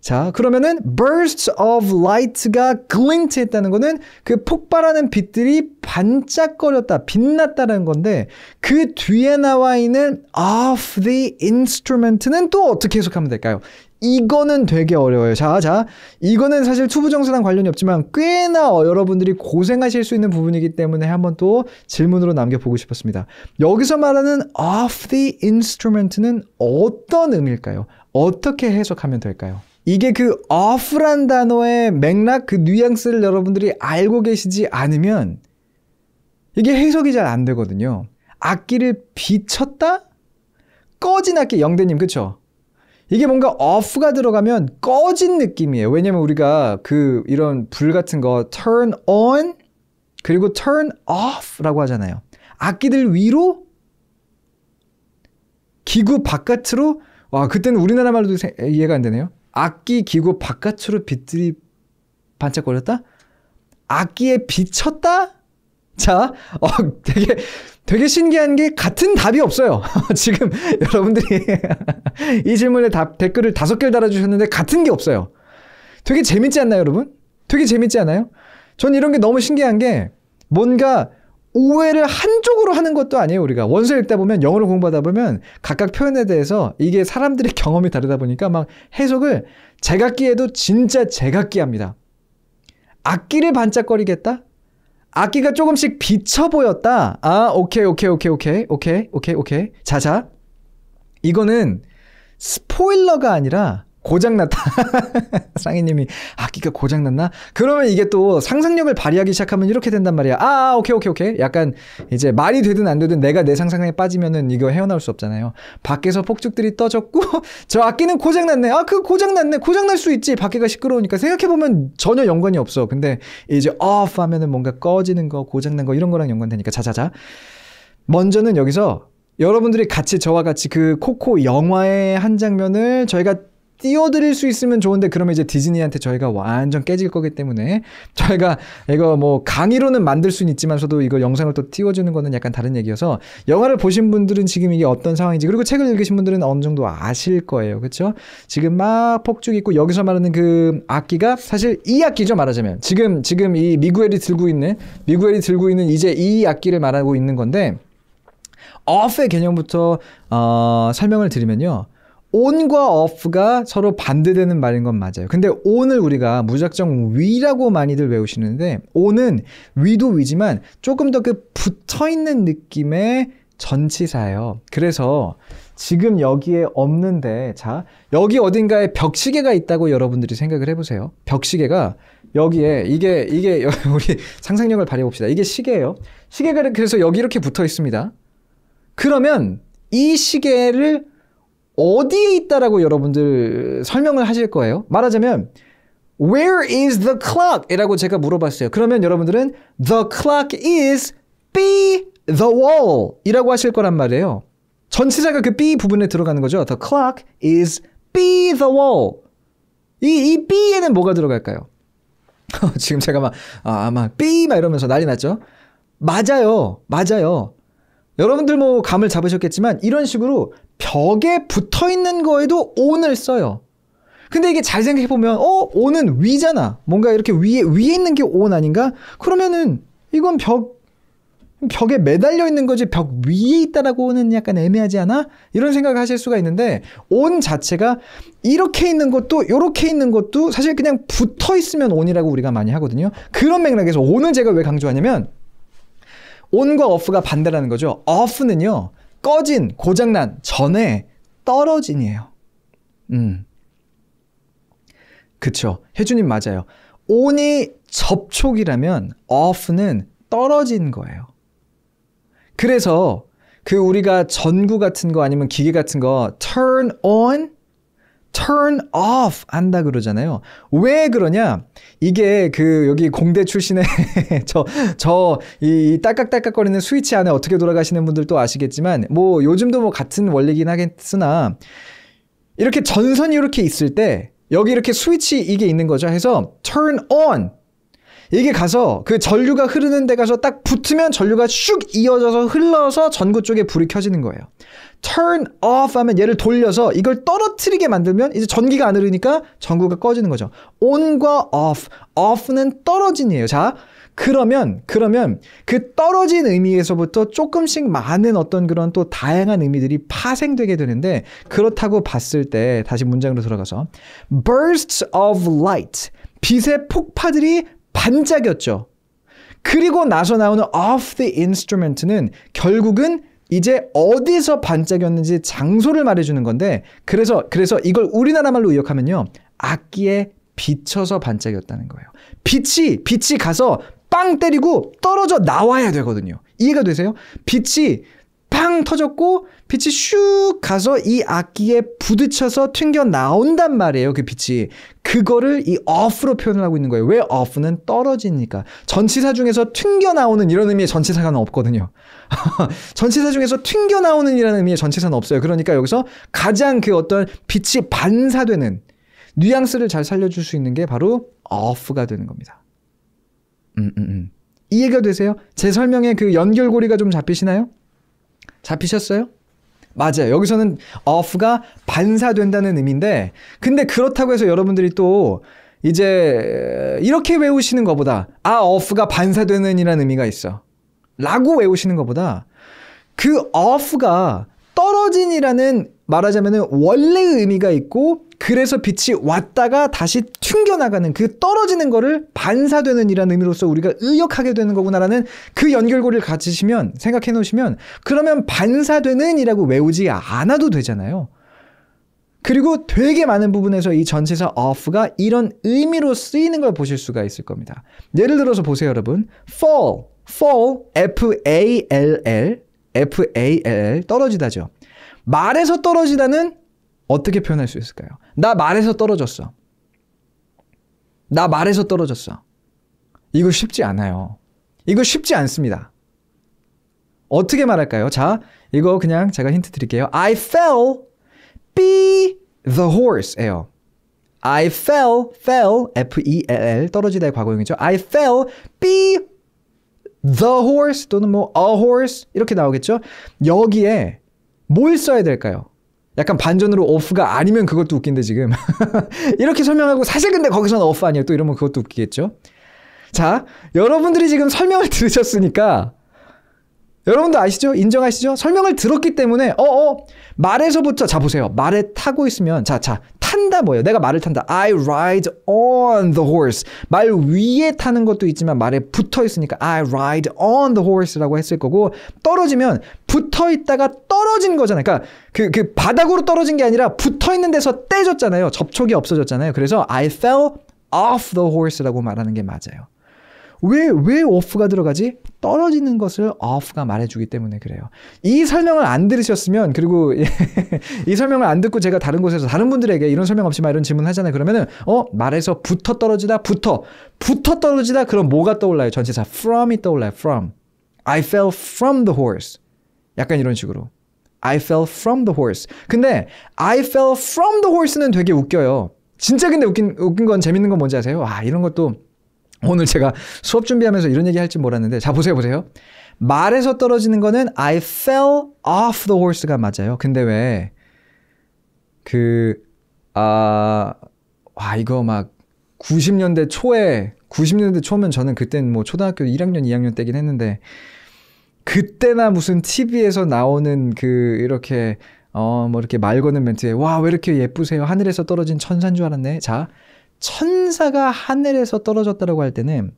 자, 그러면은 bursts of light가 glint 했다는 거는 그 폭발하는 빛들이 반짝거렸다, 빛났다는 건데, 그 뒤에 나와 있는 of the instrument는 또 어떻게 해석하면 될까요? 이거는 되게 어려워요. 자, 이거는 사실 투부정사랑 관련이 없지만 꽤나 여러분들이 고생하실 수 있는 부분이기 때문에 한번 또 질문으로 남겨보고 싶었습니다. 여기서 말하는 of the instrument는 어떤 의미일까요? 어떻게 해석하면 될까요? 이게 그 off란 단어의 맥락, 그 뉘앙스를 여러분들이 알고 계시지 않으면 이게 해석이 잘 안 되거든요. 악기를 비췄다? 꺼진 악기, 영대님, 그쵸? 이게 뭔가 off가 들어가면 꺼진 느낌이에요. 왜냐면 우리가 그 이런 불 같은 거 turn on 그리고 turn off라고 하잖아요. 악기들 위로, 기구 바깥으로. 와, 그때는 우리나라 말로도 이해가 안 되네요. 악기 기구 바깥으로 빛들이 반짝거렸다? 악기에 비쳤다? 자, 되게 신기한 게 같은 답이 없어요. 지금 여러분들이 이 질문에 댓글을 5개를 달아주셨는데 같은 게 없어요. 되게 재밌지 않나요, 여러분? 되게 재밌지 않아요? 전 이런 게 너무 신기한 게 뭔가 오해를 한쪽으로 하는 것도 아니에요. 우리가 원서 읽다 보면, 영어를 공부하다 보면 각각 표현에 대해서 이게 사람들의 경험이 다르다 보니까 막 해석을 제각기에도 진짜 제각기 합니다. 악기를 반짝거리겠다? 악기가 조금씩 비쳐 보였다. 아, 오케이. 자. 이거는 스포일러가 아니라 고장났다. 상희님이 악기가 고장났나? 그러면 이게 또 상상력을 발휘하기 시작하면 이렇게 된단 말이야. 아, 오케이. 약간 이제 말이 되든 안 되든 내가 내 상상에 빠지면은 이거 헤어나올 수 없잖아요. 밖에서 폭죽들이 떠졌고 저 악기는 고장났네. 아, 그 고장났네. 고장날 수 있지. 밖에가 시끄러우니까. 생각해보면 전혀 연관이 없어. 근데 이제 off 하면은 뭔가 꺼지는 거, 고장난 거 이런 거랑 연관되니까. 자. 먼저는 여기서 여러분들이 같이 저와 같이 그 코코 영화의 한 장면을 저희가 띄워드릴 수 있으면 좋은데 그러면 이제 디즈니한테 저희가 완전 깨질 거기 때문에 저희가 이거 뭐 강의로는 만들 수는 있지만서도 이거 영상을 또 띄워주는 거는 약간 다른 얘기여서 영화를 보신 분들은 지금 이게 어떤 상황인지 그리고 책을 읽으신 분들은 어느 정도 아실 거예요. 그렇죠? 지금 막 폭죽 있고 여기서 말하는 그 악기가 사실 이 악기죠. 말하자면 지금 이 미구엘이 들고 있는 이제 이 악기를 말하고 있는 건데 off의 개념부터 설명을 드리면요. on과 off가 서로 반대되는 말인 건 맞아요. 근데 on을 우리가 무작정 위라고 많이들 외우시는데 on은 위도 위지만 조금 더 그 붙어있는 느낌의 전치사예요. 그래서 지금 여기에 없는데 자 여기 어딘가에 벽시계가 있다고 여러분들이 생각을 해보세요. 벽시계가 여기에 이게 우리 상상력을 발휘해봅시다. 이게 시계예요. 시계가 그래서 여기 이렇게 붙어 있습니다. 그러면 이 시계를 어디에 있다라고 여러분들 설명을 하실 거예요. 말하자면 Where is the clock? 이라고 제가 물어봤어요. 그러면 여러분들은 The clock is be the wall 이라고 하실 거란 말이에요. 전치사가 그 be 부분에 들어가는 거죠. The clock is be the wall. 이 be에는 뭐가 들어갈까요? 지금 제가 막 be 막 이러면서 난리 났죠. 맞아요. 여러분들 뭐 감을 잡으셨겠지만 이런 식으로 벽에 붙어있는 거에도 on을 써요. 근데 이게 잘 생각해보면 on은 위잖아. 뭔가 이렇게 위에 있는 게 on 아닌가? 그러면은 이건 벽에 매달려 있는 거지 벽 위에 있다라고는 약간 애매하지 않아? 이런 생각을 하실 수가 있는데 on 자체가 이렇게 있는 것도 이렇게 있는 것도 사실 그냥 붙어있으면 on이라고 우리가 많이 하거든요. 그런 맥락에서 on을 제가 왜 강조하냐면 on과 off가 반대라는 거죠. off는요. 꺼진, 고장난, 전에 떨어진이에요. 그쵸. 혜주님 맞아요. on이 접촉이라면 off는 떨어진 거예요. 그래서 그 우리가 전구 같은 거 아니면 기계 같은 거 turn on, turn off 한다 그러잖아요. 왜 그러냐? 이게 그 여기 공대 출신의 이 딸깍딸깍거리는 스위치 안에 어떻게 돌아가시는 분들도 아시겠지만 뭐 요즘도 뭐 같은 원리긴 하겠으나 이렇게 전선이 이렇게 있을 때 여기 이렇게 스위치 이게 있는 거죠. 해서 turn on 이게 가서 그 전류가 흐르는 데 가서 딱 붙으면 전류가 슉 이어져서 흘러서 전구 쪽에 불이 켜지는 거예요. turn off 하면 얘를 돌려서 이걸 떨어뜨리게 만들면 이제 전기가 안 흐르니까 전구가 꺼지는 거죠. on과 off, off는 떨어진이에요. 자, 그러면 그 떨어진 의미에서부터 조금씩 많은 어떤 그런 또 다양한 의미들이 파생되게 되는데 그렇다고 봤을 때 다시 문장으로 들어가서 bursts of light, 빛의 폭파들이 반짝였죠. 그리고 나서 나오는 of the instrument는 결국은 이제 어디서 반짝였는지 장소를 말해주는 건데 그래서 이걸 우리나라 말로 의역하면요. 악기에 비쳐서 반짝였다는 거예요. 빛이 가서 빵 때리고 떨어져 나와야 되거든요. 이해가 되세요? 빛이 팡 터졌고 빛이 슉 가서 이 악기에 부딪혀서 튕겨 나온단 말이에요. 그 빛이. 그거를 이 off로 표현을 하고 있는 거예요. 왜 off는 떨어지니까. 전치사 중에서 튕겨 나오는 이런 의미의 전치사가 없거든요. 전치사 중에서 튕겨 나오는 이라는 의미의 전치사는 없어요. 그러니까 여기서 가장 그 어떤 빛이 반사되는 뉘앙스를 잘 살려줄 수 있는 게 바로 off가 되는 겁니다. 이해가 되세요? 제 설명에 그 연결고리가 좀 잡히시나요? 잡히셨어요? 맞아요. 여기서는 off가 반사된다는 의미인데 근데 그렇다고 해서 여러분들이 또 이제 이렇게 외우시는 것보다 off가 반사되는 이라는 의미가 있어 라고 외우시는 것보다 그 off가 떨어진이라는 말하자면 원래의 의미가 있고 그래서 빛이 왔다가 다시 튕겨나가는 그 떨어지는 거를 반사되는 이라는 의미로서 우리가 의역하게 되는 거구나라는 그 연결고리를 가지시면 생각해 놓으시면 그러면 반사되는 이라고 외우지 않아도 되잖아요. 그리고 되게 많은 부분에서 이 전치사 off가 이런 의미로 쓰이는 걸 보실 수가 있을 겁니다. 예를 들어서 보세요 여러분. fall F-A-L-L 떨어지다죠. 말에서 떨어지다는 어떻게 표현할 수 있을까요? 나 말에서 떨어졌어. 이거 쉽지 않아요. 이거 쉽지 않습니다. 어떻게 말할까요? 자, 이거 그냥 제가 힌트 드릴게요. I fell be the horse예요. I fell, F-E-L-L 떨어지다의 과거형이죠. I fell be the horse 또는 뭐 a horse 이렇게 나오겠죠. 여기에 뭘 써야 될까요? 약간 반전으로 off가 아니면 그것도 웃긴데 지금 이렇게 설명하고 사실 근데 거기서는 off 아니에요. 또 이러면 그것도 웃기겠죠. 자, 여러분들이 지금 설명을 들으셨으니까 여러분도 아시죠? 인정하시죠? 설명을 들었기 때문에 말에서부터 자 보세요. 말에 타고 있으면 자 탄다 뭐예요? 내가 말을 탄다. I ride on the horse. 말 위에 타는 것도 있지만 말에 붙어 있으니까 I ride on the horse라고 했을 거고 떨어지면 붙어 있다가 떨어진 거잖아요. 그러니까 그 바닥으로 떨어진 게 아니라 붙어 있는 데서 떼졌잖아요. 접촉이 없어졌잖아요. 그래서 I fell off the horse라고 말하는 게 맞아요. 왜 off가 들어가지? 떨어지는 것을 off가 말해주기 때문에 그래요. 이 설명을 안 들으셨으면 그리고 이 설명을 안 듣고 제가 다른 곳에서 다른 분들에게 이런 설명 없이 막 이런 질문 하잖아요. 그러면은 말에서 붙어 떨어지다 떨어지다 그럼 뭐가 떠올라요? 전치사 from이 떠올라요. from. I fell from the horse. 약간 이런 식으로. I fell from the horse. 근데 I fell from the horse는 되게 웃겨요. 진짜 근데 웃긴 건 재밌는 건 뭔지 아세요? 이런 것도 오늘 제가 수업 준비하면서 이런 얘기 할지 몰랐는데 자 보세요. 말에서 떨어지는 거는 I fell off the horse가 맞아요. 근데 왜 이거 막 90년대 초면 저는 그땐 뭐 초등학교 1학년 2학년 때긴 했는데 그때나 무슨 TV에서 나오는 이렇게 뭐 이렇게 말 거는 멘트에 와 왜 이렇게 예쁘세요? 하늘에서 떨어진 천사인 줄 알았네. 자, 천사가 하늘에서 떨어졌다고 할 때는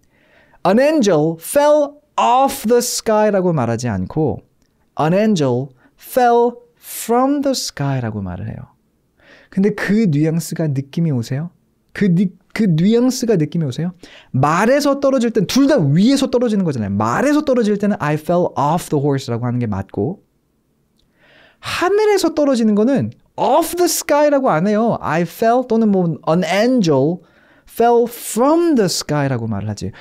An angel fell off the sky라고 말하지 않고 An angel fell from the sky라고 말을 해요. 근데 그 뉘앙스가 느낌이 오세요? 그 뉘앙스가 느낌이 오세요? 말에서 떨어질 땐 둘 다 위에서 떨어지는 거잖아요. 말에서 떨어질 때는 I fell off the horse라고 하는 게 맞고 하늘에서 떨어지는 거는 off the sky라고 안 해요. I fell 또는 뭐 an angel fell from the sky라고 말을 하지.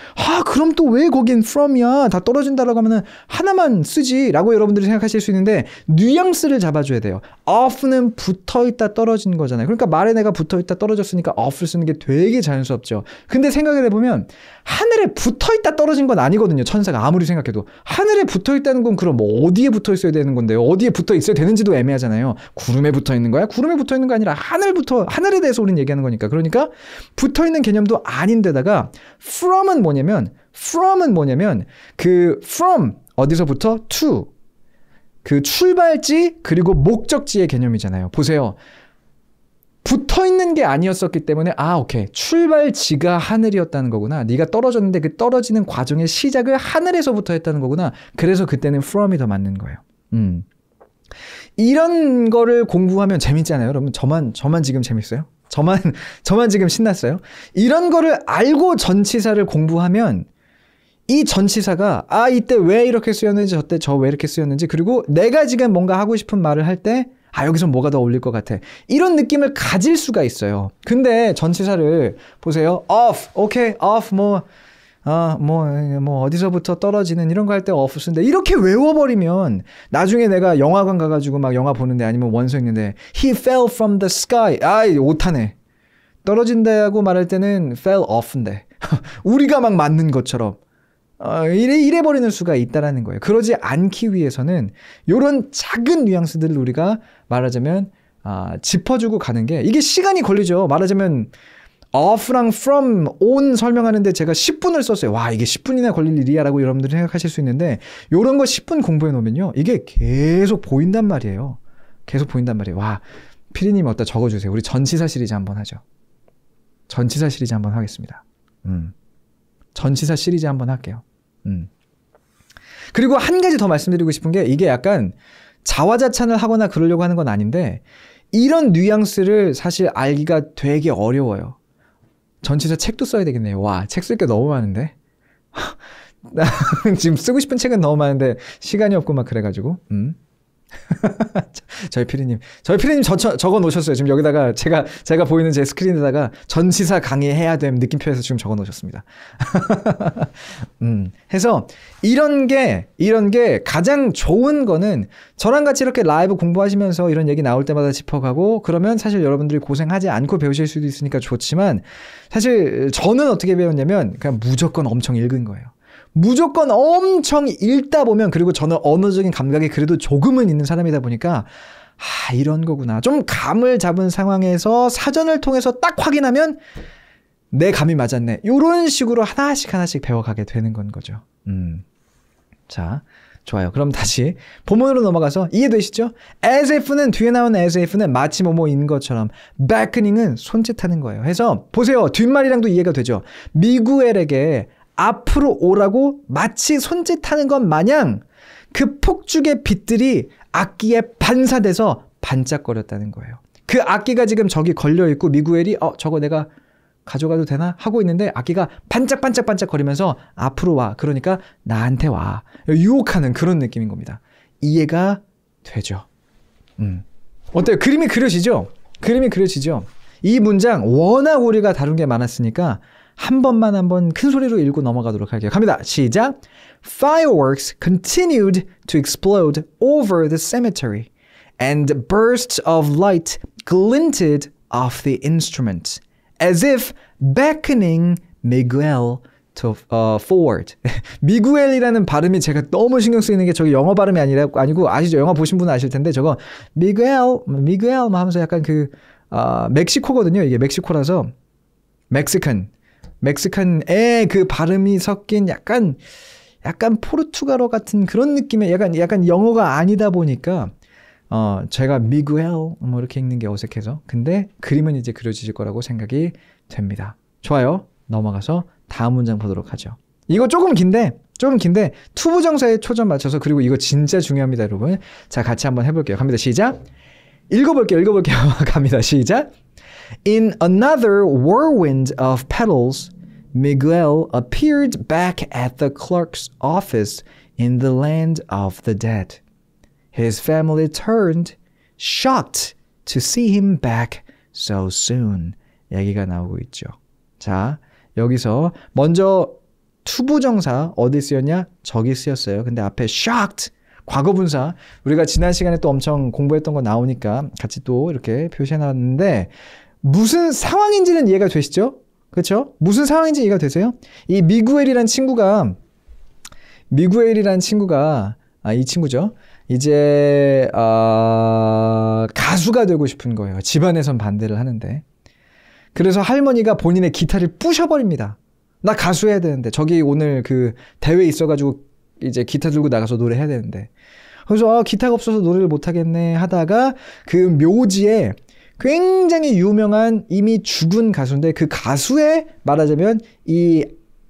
그럼 또 왜 거긴 from이야? 다 떨어진다라고 하면은 하나만 쓰지 라고 여러분들이 생각하실 수 있는데 뉘앙스를 잡아줘야 돼요. off는 붙어있다 떨어진 거잖아요. 그러니까 말에 내가 붙어있다 떨어졌으니까 off를 쓰는 게 되게 자연스럽죠. 근데 생각을 해보면 하늘에 붙어있다 떨어진 건 아니거든요. 천사가 아무리 생각해도. 하늘에 붙어있다는 건 그럼 뭐 어디에 붙어있어야 되는 건데요? 어디에 붙어있어야 되는지도 애매하잖아요. 구름에 붙어있는 거야? 구름에 붙어있는 거 아니라 하늘에 대해서 우리는 얘기하는 거니까. 그러니까 붙어있는 개념도 아닌데다가 from은 뭐냐면 from 어디서부터 to 출발지 그리고 목적지의 개념이잖아요. 보세요. 붙어있는 게 아니었었기 때문에 오케이. 출발지가 하늘이었다는 거구나. 네가 떨어졌는데 그 떨어지는 과정의 시작을 하늘에서부터 했다는 거구나. 그래서 그때는 from이 더 맞는 거예요. 이런 거를 공부하면 재밌잖아요. 여러분 저만 지금 재밌어요? 저만 지금 신났어요? 이런 거를 알고 전치사를 공부하면 이 전치사가 이때 왜 이렇게 쓰였는지 저때 저 왜 이렇게 쓰였는지 그리고 내가 지금 뭔가 하고 싶은 말을 할 때 여기서 뭐가 더 어울릴 것 같아. 이런 느낌을 가질 수가 있어요. 근데 전치사를 보세요. off, okay, off, 뭐 어디서부터 떨어지는 이런 거 할 때 off 쓰는데 이렇게 외워버리면 나중에 내가 영화관 가가지고 막 영화 보는데 아니면 원서 읽는데 he fell from the sky. 오타네. 떨어진다고 말할 때는 fell off인데 우리가 막 맞는 것처럼 이래버리는 수가 있다라는 거예요. 그러지 않기 위해서는 이런 작은 뉘앙스들을 우리가 말하자면 짚어주고 가는 게 이게 시간이 걸리죠. 말하자면 off랑 from, on 설명하는데 제가 10분을 썼어요. 이게 10분이나 걸릴 일이야 라고 여러분들이 생각하실 수 있는데 이런 거 10분 공부해 놓으면요. 이게 계속 보인단 말이에요. 피디님 어디다 적어주세요. 우리 전치사 시리즈 한번 하죠. 전치사 시리즈 한번 하겠습니다. 전치사 시리즈 한번 할게요. 그리고 한 가지 더 말씀드리고 싶은 게 이게 약간 자화자찬을 하거나 그러려고 하는 건 아닌데 이런 뉘앙스를 사실 알기가 되게 어려워요. 전치사 책도 써야 되겠네요. 책 쓸 게 너무 많은데 지금 쓰고 싶은 책은 너무 많은데 시간이 없고 막 그래가지고 저희 피디님 적어 놓으셨어요. 지금 여기다가 제가 보이는 제 스크린에다가 전치사 강의해야 됨 느낌표에서 지금 적어 놓으셨습니다. 해서 이런 게 가장 좋은 거는 저랑 같이 이렇게 라이브 공부하시면서 이런 얘기 나올 때마다 짚어가고 그러면 사실 여러분들이 고생하지 않고 배우실 수도 있으니까 좋지만 사실 저는 어떻게 배웠냐면 그냥 무조건 엄청 읽은 거예요. 무조건 엄청 읽다 보면 그리고 저는 언어적인 감각이 그래도 조금은 있는 사람이다 보니까 이런 거구나. 좀 감을 잡은 상황에서 사전을 통해서 딱 확인하면 내 감이 맞았네. 이런 식으로 하나씩 배워가게 되는 건 거죠. 자, 좋아요. 그럼 다시 본문으로 넘어가서 이해되시죠? as if는 뒤에 나온 as if는 마치 뭐뭐인 것처럼 beckoning은 손짓하는 거예요. 해서 보세요. 뒷말이랑도 이해가 되죠? 미구엘에게 앞으로 오라고 마치 손짓하는 것 마냥 그 폭죽의 빛들이 악기에 반사돼서 반짝거렸다는 거예요. 그 악기가 지금 저기 걸려있고 미구엘이 저거 내가 가져가도 되나? 하고 있는데 악기가 반짝거리면서 앞으로 와. 그러니까 나한테 와. 유혹하는 그런 느낌인 겁니다. 이해가 되죠? 어때요? 그림이 그려지죠? 이 문장 워낙 우리가 다룬 게 많았으니까 한번 큰 소리로 읽고 넘어가도록 할게요. 갑니다. 시작. Fireworks continued to explode over the cemetery, and bursts of light glinted off the instrument, as if beckoning Miguel to forward. 미구엘이라는 발음이 제가 너무 신경 쓰이는 게 저기 영어 발음이 아니고 아시죠? 영화 보신 분은 아실 텐데 저거 미구엘 하면서 약간 멕시코거든요. 이게 멕시코라서 멕시칸의 그 발음이 섞인 약간 포르투갈어 같은 그런 느낌의 약간 영어가 아니다 보니까 제가 미구엘 뭐 이렇게 읽는 게 어색해서 근데 그림은 이제 그려지실 거라고 생각이 됩니다. 좋아요. 넘어가서 다음 문장 보도록 하죠. 이거 조금 긴데 투부정사에 초점 맞춰서 그리고 이거 진짜 중요합니다, 여러분. 자, 같이 한번 해볼게요. 갑니다. 시작. 읽어볼게요. 갑니다. 시작. In another whirlwind of petals, Miguel appeared back at the clerk's office in the land of the dead. His family turned, shocked to see him back so soon. 얘기가 나오고 있죠. 자, 여기서 먼저 투부정사 어디 쓰였냐? 저기 쓰였어요. 근데 앞에 shocked, 과거분사. 우리가 지난 시간에 또 엄청 공부했던 거 나오니까 같이 또 이렇게 표시해놨는데 무슨 상황인지는 이해가 되시죠? 그렇죠? 무슨 상황인지 이해가 되세요? 이 미구엘이란 친구가 이 친구죠. 이제 가수가 되고 싶은 거예요. 집안에선 반대를 하는데. 그래서 할머니가 본인의 기타를 부셔버립니다. 나 가수 해야 되는데 저기 오늘 그 대회 있어가지고 이제 기타 들고 나가서 노래해야 되는데. 그래서 기타가 없어서 노래를 못하겠네 하다가 그 묘지에 굉장히 유명한 이미 죽은 가수인데 그 가수의 말하자면 이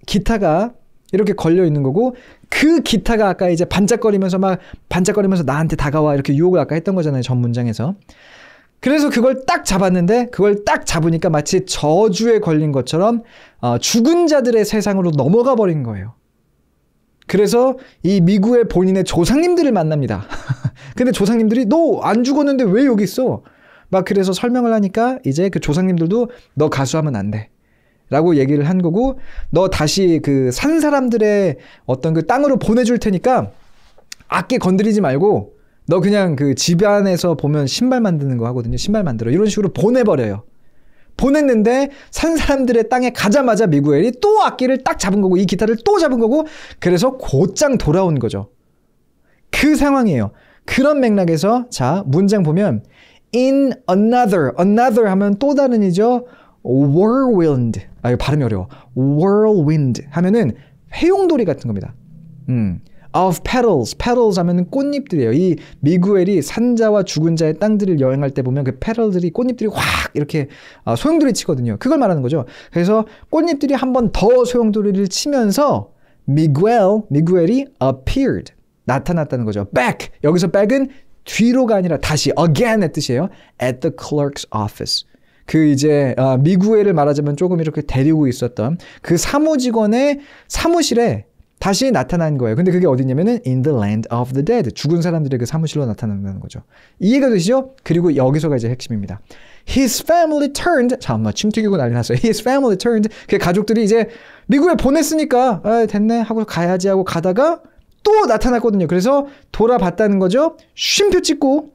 기타가 이렇게 걸려 있는 거고 그 기타가 아까 이제 반짝거리면서 나한테 다가와 이렇게 유혹을 아까 했던 거잖아요. 전 문장에서. 그래서 그걸 딱 잡았는데 그걸 딱 잡으니까 마치 저주에 걸린 것처럼 죽은 자들의 세상으로 넘어가 버린 거예요. 그래서 이 미구의 본인의 조상님들을 만납니다. 근데 조상님들이 너 안 죽었는데 왜 여기 있어? 막 그래서 설명을 하니까 이제 그 조상님들도 너 가수하면 안 돼. 라고 얘기를 한 거고 너 다시 그 산 사람들의 어떤 그 땅으로 보내줄 테니까 악기 건드리지 말고 너 그냥 그 집안에서 보면 신발 만드는 거 하거든요. 신발 만들어. 이런 식으로 보내버려요. 보냈는데 산 사람들의 땅에 가자마자 미구엘이 또 악기를 딱 잡은 거고 이 기타를 또 잡은 거고 그래서 곧장 돌아온 거죠. 그 상황이에요. 그런 맥락에서 자 문장 보면 in another 하면 또 다른이죠. whirlwind 이거 발음이 어려워. whirlwind 하면은 회용돌이 같은 겁니다. of petals 하면은 꽃잎들이에요. 이 미구엘이 산자와 죽은 자의 땅들을 여행할 때 보면 그 petal들이 꽃잎들이 확 이렇게 소용돌이 치거든요. 그걸 말하는 거죠. 그래서 꽃잎들이 한 번 더 소용돌이를 치면서 미구엘이 appeared 나타났다는 거죠. back 여기서 back은 뒤로가 아니라 다시 again의 뜻이에요. at the clerk's office. 그 이제 미구엘을 말하자면 조금 이렇게 데리고 있었던 그 사무직원의 사무실에 다시 나타난 거예요. 근데 그게 어디냐면은 in the land of the dead. 죽은 사람들의 그 사무실로 나타난다는 거죠. 이해가 되시죠? 그리고 여기서가 이제 핵심입니다. His family turned. 잠깐만, 침 튀기고 난리 났어요. His family turned. 그 가족들이 이제 미국에 보냈으니까 아, 됐네 하고 가야지 하고 가다가 또 나타났거든요. 그래서 돌아봤다는 거죠. 쉼표 찍고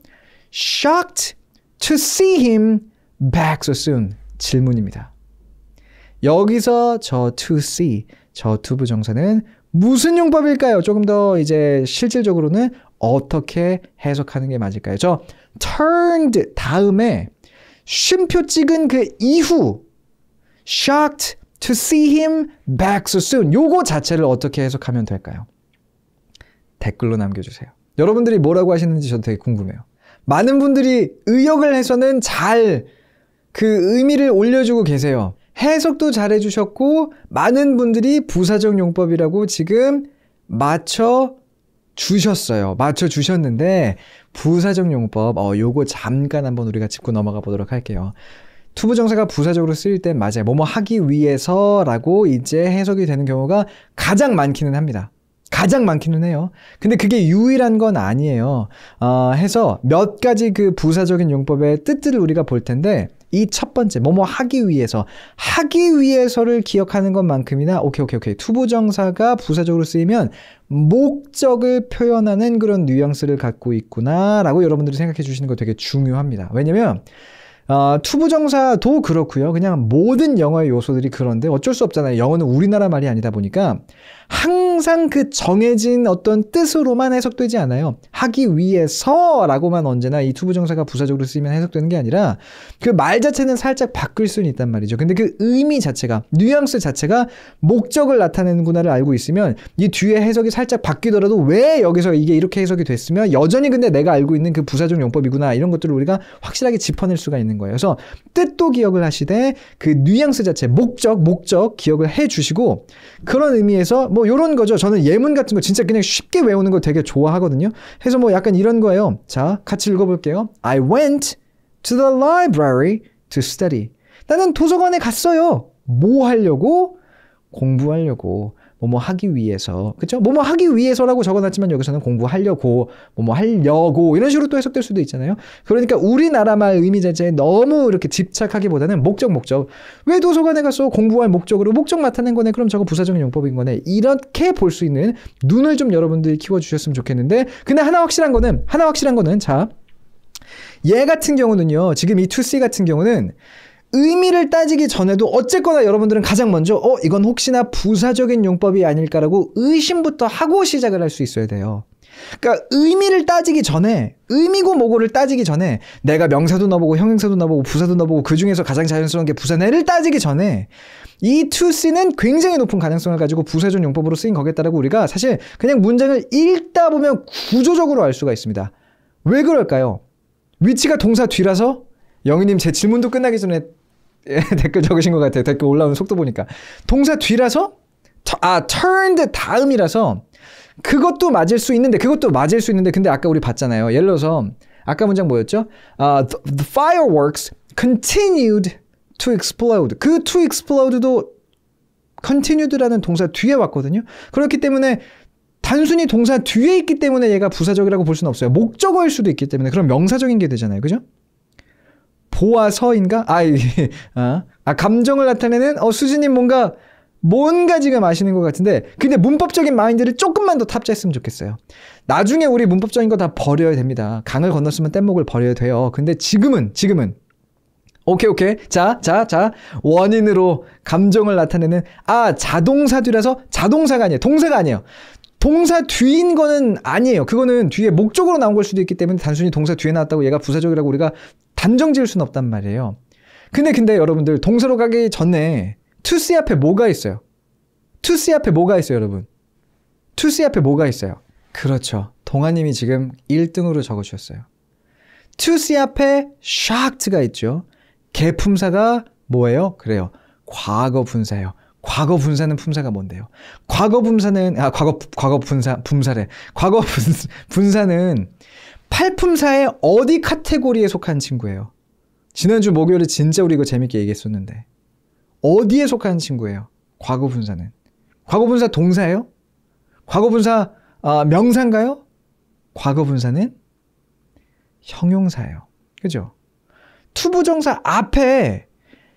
shocked to see him back so soon. 질문입니다. 여기서 저 to see, 저 투부정사는 무슨 용법일까요? 조금 더 이제 실질적으로는 어떻게 해석하는 게 맞을까요? 저 turned 다음에 쉼표 찍은 그 이후 shocked to see him back so soon. 요거 자체를 어떻게 해석하면 될까요? 댓글로 남겨주세요. 여러분들이 뭐라고 하시는지 저도 되게 궁금해요. 많은 분들이 의역을 해서는 잘 그 의미를 올려주고 계세요. 해석도 잘 해주셨고 많은 분들이 부사적 용법이라고 지금 맞춰주셨어요. 맞춰주셨는데 부사적 용법 요거 잠깐 한번 우리가 짚고 넘어가 보도록 할게요. 투부정사가 부사적으로 쓰일 땐 맞아요. 뭐뭐 하기 위해서라고 이제 해석이 되는 경우가 가장 많기는 합니다. 가장 많기는 해요. 근데 그게 유일한 건 아니에요. 해서 몇 가지 그 부사적인 용법의 뜻들을 우리가 볼 텐데 이 첫 번째 뭐뭐 하기 위해서를 기억하는 것만큼이나 오케이 투부정사가 부사적으로 쓰이면 목적을 표현하는 그런 뉘앙스를 갖고 있구나 라고 여러분들이 생각해 주시는 거 되게 중요합니다. 왜냐면 투부정사도 그렇고요. 그냥 모든 영어의 요소들이 그런데 어쩔 수 없잖아요. 영어는 우리나라 말이 아니다 보니까 항상 그 정해진 어떤 뜻으로만 해석되지 않아요. 하기 위해서라고만 언제나 이 투부정사가 부사적으로 쓰이면 해석되는 게 아니라 그 말 자체는 살짝 바뀔 수는 있단 말이죠. 근데 그 의미 자체가, 뉘앙스 자체가 목적을 나타내는구나를 알고 있으면 이 뒤에 해석이 살짝 바뀌더라도 왜 여기서 이게 이렇게 해석이 됐으면 여전히 근데 내가 알고 있는 그 부사적 용법이구나 이런 것들을 우리가 확실하게 짚어낼 수가 있는 거예요. 그래서 뜻도 기억을 하시되 그 뉘앙스 자체, 목적 기억을 해 주시고 그런 의미에서 뭐 요런 거죠. 저는 예문 같은 거 진짜 그냥 쉽게 외우는 거 되게 좋아하거든요. 해서 뭐 약간 이런 거예요. 자, 같이 읽어볼게요. I went to the library to study. 나는 도서관에 갔어요. 뭐 하려고? 공부하려고. 뭐뭐 하기 위해서. 그쵸? 뭐뭐 하기 위해서라고 적어놨지만 여기서는 공부하려고, 뭐뭐 하려고 이런 식으로 또 해석될 수도 있잖아요. 그러니까 우리나라 말 의미 자체에 너무 이렇게 집착하기보다는 목적. 왜 도서관에 갔어? 공부할 목적으로 목적 나타낸 거네. 그럼 저거 부사적인 용법인 거네. 이렇게 볼 수 있는 눈을 좀 여러분들이 키워주셨으면 좋겠는데 근데 하나 확실한 거는 자, 얘 같은 경우는요. 지금 이 to see 같은 경우는 의미를 따지기 전에도 어쨌거나 여러분들은 가장 먼저 이건 혹시나 부사적인 용법이 아닐까라고 의심부터 하고 시작을 할 수 있어야 돼요. 그러니까 의미를 따지기 전에 의미고 뭐고를 따지기 전에 내가 명사도 넣어보고 형용사도 넣어보고 부사도 넣어보고 그중에서 가장 자연스러운 게 부사네를 따지기 전에 이 to see는 굉장히 높은 가능성을 가지고 부사적 용법으로 쓰인 거겠다라고 우리가 사실 그냥 문장을 읽다 보면 구조적으로 알 수가 있습니다. 왜 그럴까요? 위치가 동사 뒤라서 영희님 제 질문도 끝나기 전에 댓글 적으신 것 같아요. 댓글 올라오는 속도 보니까 동사 뒤라서 turned 다음이라서 그것도 맞을 수 있는데 근데 아까 우리 봤잖아요. 예를 들어서 아까 문장 뭐였죠? The fireworks continued to explode. 그 to explode도 continued라는 동사 뒤에 왔거든요. 그렇기 때문에 단순히 동사 뒤에 있기 때문에 얘가 부사적이라고 볼 수는 없어요. 목적어일 수도 있기 때문에 그럼 명사적인 게 되잖아요. 그죠? 보아서인가? 감정을 나타내는 수진님 뭔가 지금 아시는 것 같은데 근데 문법적인 마인드를 조금만 더 탑재했으면 좋겠어요. 나중에 우리 문법적인 거 다 버려야 됩니다. 강을 건넜으면 뗏목을 버려야 돼요. 근데 지금은 오케이. 자. 원인으로 감정을 나타내는 자동사 뒤라서 자동사가 아니에요. 동사가 아니에요. 동사 뒤인 거는 아니에요. 그거는 뒤에 목적으로 나온 걸 수도 있기 때문에 단순히 동사 뒤에 나왔다고 얘가 부사적이라고 우리가 단정 지을 수는 없단 말이에요. 근데 여러분들 동사로 가기 전에 to see 앞에 뭐가 있어요? to see 앞에 뭐가 있어요, 여러분? to see 앞에 뭐가 있어요? 그렇죠. 동아님이 지금 1등으로 적어주셨어요. to see 앞에 shocked가 있죠. 개품사가 뭐예요? 그래요. 과거 분사예요. 과거 분사는 품사가 뭔데요? 과거 분사는 분사는 팔품사의 어디 카테고리에 속한 친구예요? 지난주 목요일에 진짜 우리 이거 재밌게 얘기했었는데 어디에 속한 친구예요? 과거 분사는. 과거 분사 동사예요? 과거분사 명사인가요? 과거분사는 형용사예요. 그죠? 투부정사 앞에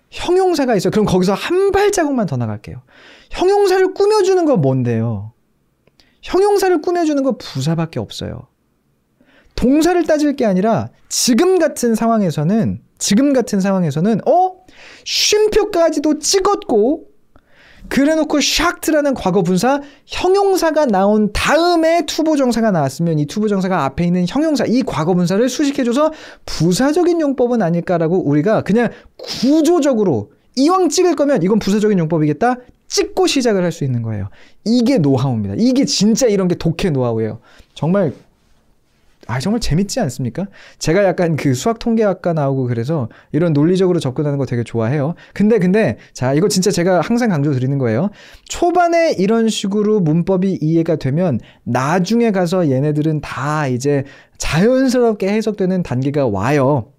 형용사가 있어요. 그럼 거기서 한 발자국만 더 나갈게요. 형용사를 꾸며주는 건 뭔데요? 형용사를 꾸며주는 건 부사밖에 없어요. 동사를 따질 게 아니라 지금 같은 상황에서는 쉼표까지도 찍었고 그래놓고 shocked라는 과거분사 형용사가 나온 다음에 투부정사가 나왔으면 이 투부정사가 앞에 있는 형용사 이 과거분사를 수식해줘서 부사적인 용법은 아닐까라고 우리가 그냥 구조적으로 이왕 찍을 거면 이건 부사적인 용법이겠다 찍고 시작을 할 수 있는 거예요. 이게 노하우입니다. 이게 진짜 이런 게 독해 노하우예요. 정말 재밌지 않습니까? 제가 약간 그 수학 통계학과 나오고 그래서 이런 논리적으로 접근하는 거 되게 좋아해요. 근데 자, 이거 진짜 제가 항상 강조 드리는 거예요. 초반에 이런 식으로 문법이 이해가 되면 나중에 가서 얘네들은 다 이제 자연스럽게 해석되는 단계가 와요.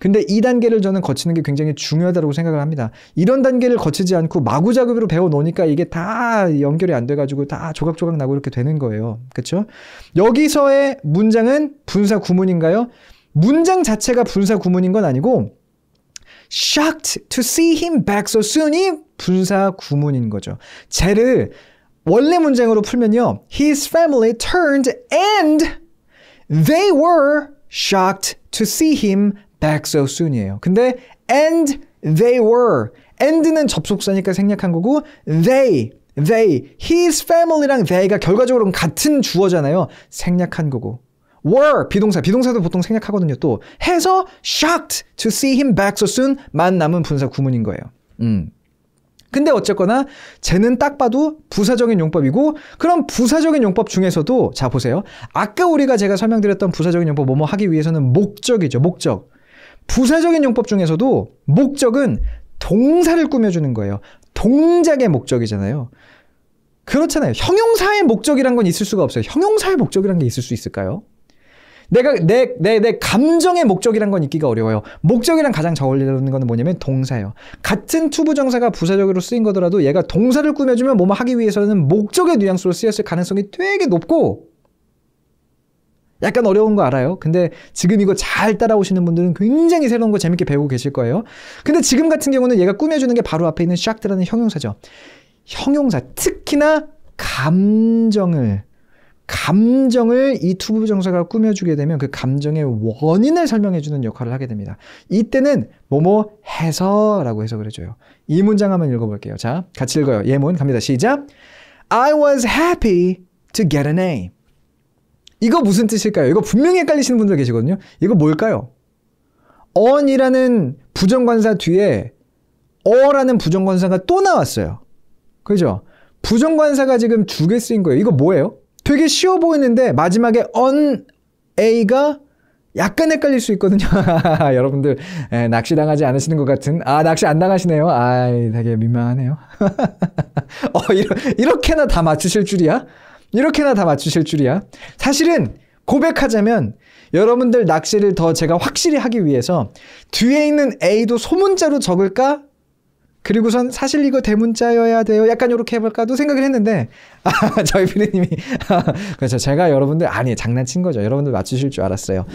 근데 이 단계를 저는 거치는 게 굉장히 중요하다고 생각을 합니다. 이런 단계를 거치지 않고 마구잡이로 배워 놓으니까 이게 다 연결이 안 돼가지고 다 조각조각 나고 이렇게 되는 거예요. 그쵸? 여기서의 문장은 분사 구문인가요? 문장 자체가 분사 구문인 건 아니고 shocked to see him back so soon이 분사 구문인 거죠. 쟤를 원래 문장으로 풀면요. His family turned and they were shocked to see him back so soon이에요. 근데 and they were and는 접속사니까 생략한 거고 they his family랑 they가 결과적으로는 같은 주어잖아요. 생략한 거고 were 비동사도 보통 생략하거든요. 또 해서 shocked to see him back so soon만 남은 분사 구문인 거예요. 근데 어쨌거나 쟤는 딱 봐도 부사적인 용법이고 그럼 부사적인 용법 중에서도 자 보세요. 아까 제가 설명드렸던 부사적인 용법 뭐뭐 하기 위해서는 목적이죠. 목적. 부사적인 용법 중에서도 목적은 동사를 꾸며주는 거예요. 동작의 목적이잖아요. 그렇잖아요. 형용사의 목적이란 건 있을 수가 없어요. 형용사의 목적이란 게 있을 수 있을까요? 내 감정의 목적이란 건 있기가 어려워요. 목적이랑 가장 잘 어울리는 거는 뭐냐면 동사예요. 같은 투부정사가 부사적으로 쓰인 거더라도 얘가 동사를 꾸며주면 뭐뭐 하기 위해서는 목적의 뉘앙스로 쓰였을 가능성이 되게 높고 약간 어려운 거 알아요. 근데 지금 이거 잘 따라오시는 분들은 굉장히 새로운 거 재밌게 배우고 계실 거예요. 근데 지금 같은 경우는 얘가 꾸며주는 게 바로 앞에 있는 shocked라는 형용사죠. 형용사, 특히나 감정을 이 투부정사가 꾸며주게 되면 그 감정의 원인을 설명해주는 역할을 하게 됩니다. 이때는 뭐뭐 해서라고 해석을 해줘요. 이 문장 한번 읽어볼게요. 자, 같이 읽어요. 예문 갑니다. 시작. I was happy to get an A. 이거 무슨 뜻일까요? 이거 분명히 헷갈리시는 분들 계시거든요. 이거 뭘까요? on이라는 부정관사 뒤에 어라는 부정관사가 또 나왔어요. 그죠? 부정관사가 지금 2개 쓰인 거예요. 이거 뭐예요? 되게 쉬워 보이는데 마지막에 on A가 약간 헷갈릴 수 있거든요. 여러분들 낚시당하지 않으시는 것 같은 낚시 안 당하시네요. 되게 민망하네요. 이렇게나 다 맞추실 줄이야? 사실은 고백하자면 여러분들 낚시를 더 제가 확실히 하기 위해서 뒤에 있는 A도 소문자로 적을까? 그리고선 사실 이거 대문자여야 돼요. 약간 이렇게 해볼까도 생각을 했는데 저희 피디님이 그렇죠. 제가 여러분들 장난친 거죠. 여러분들 맞추실 줄 알았어요.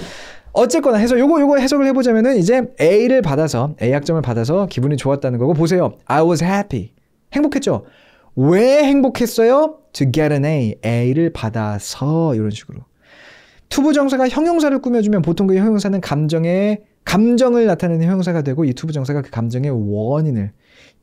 어쨌거나 해서 요거 해석을 해보자면은 이제 A를 받아서 A 학점을 받아서 기분이 좋았다는 거고 보세요. I was happy. 행복했죠. 왜 행복했어요? To get an A. A를 받아서 이런 식으로. 투부정사가 형용사를 꾸며주면 보통 그 형용사는 감정을 나타내는 형용사가 되고 이 투부정사가 그 감정의 원인을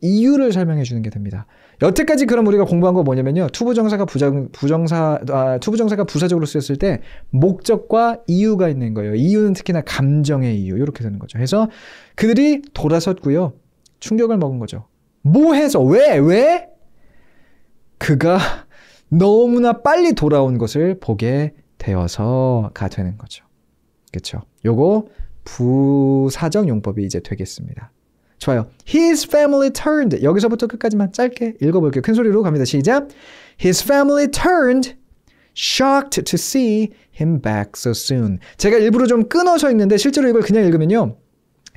이유를 설명해 주는 게 됩니다. 여태까지 그럼 우리가 공부한 거 뭐냐면요. 투부정사가 부사적으로 쓰였을 때 목적과 이유가 있는 거예요. 이유는 특히나 감정의 이유 이렇게 되는 거죠. 그래서 그들이 돌아섰고요. 충격을 먹은 거죠. 뭐 해서? 왜? 그가 너무나 빨리 돌아온 것을 보게 되어서가 되는 거죠. 그렇죠? 요거 부사적 용법이 이제 되겠습니다. 좋아요. His family turned. 여기서부터 끝까지만 짧게 읽어볼게요. 큰 소리로 갑니다. 시작. His family turned, shocked to see him back so soon. 제가 일부러 좀 끊어서 읽는데 실제로 이걸 그냥 읽으면요.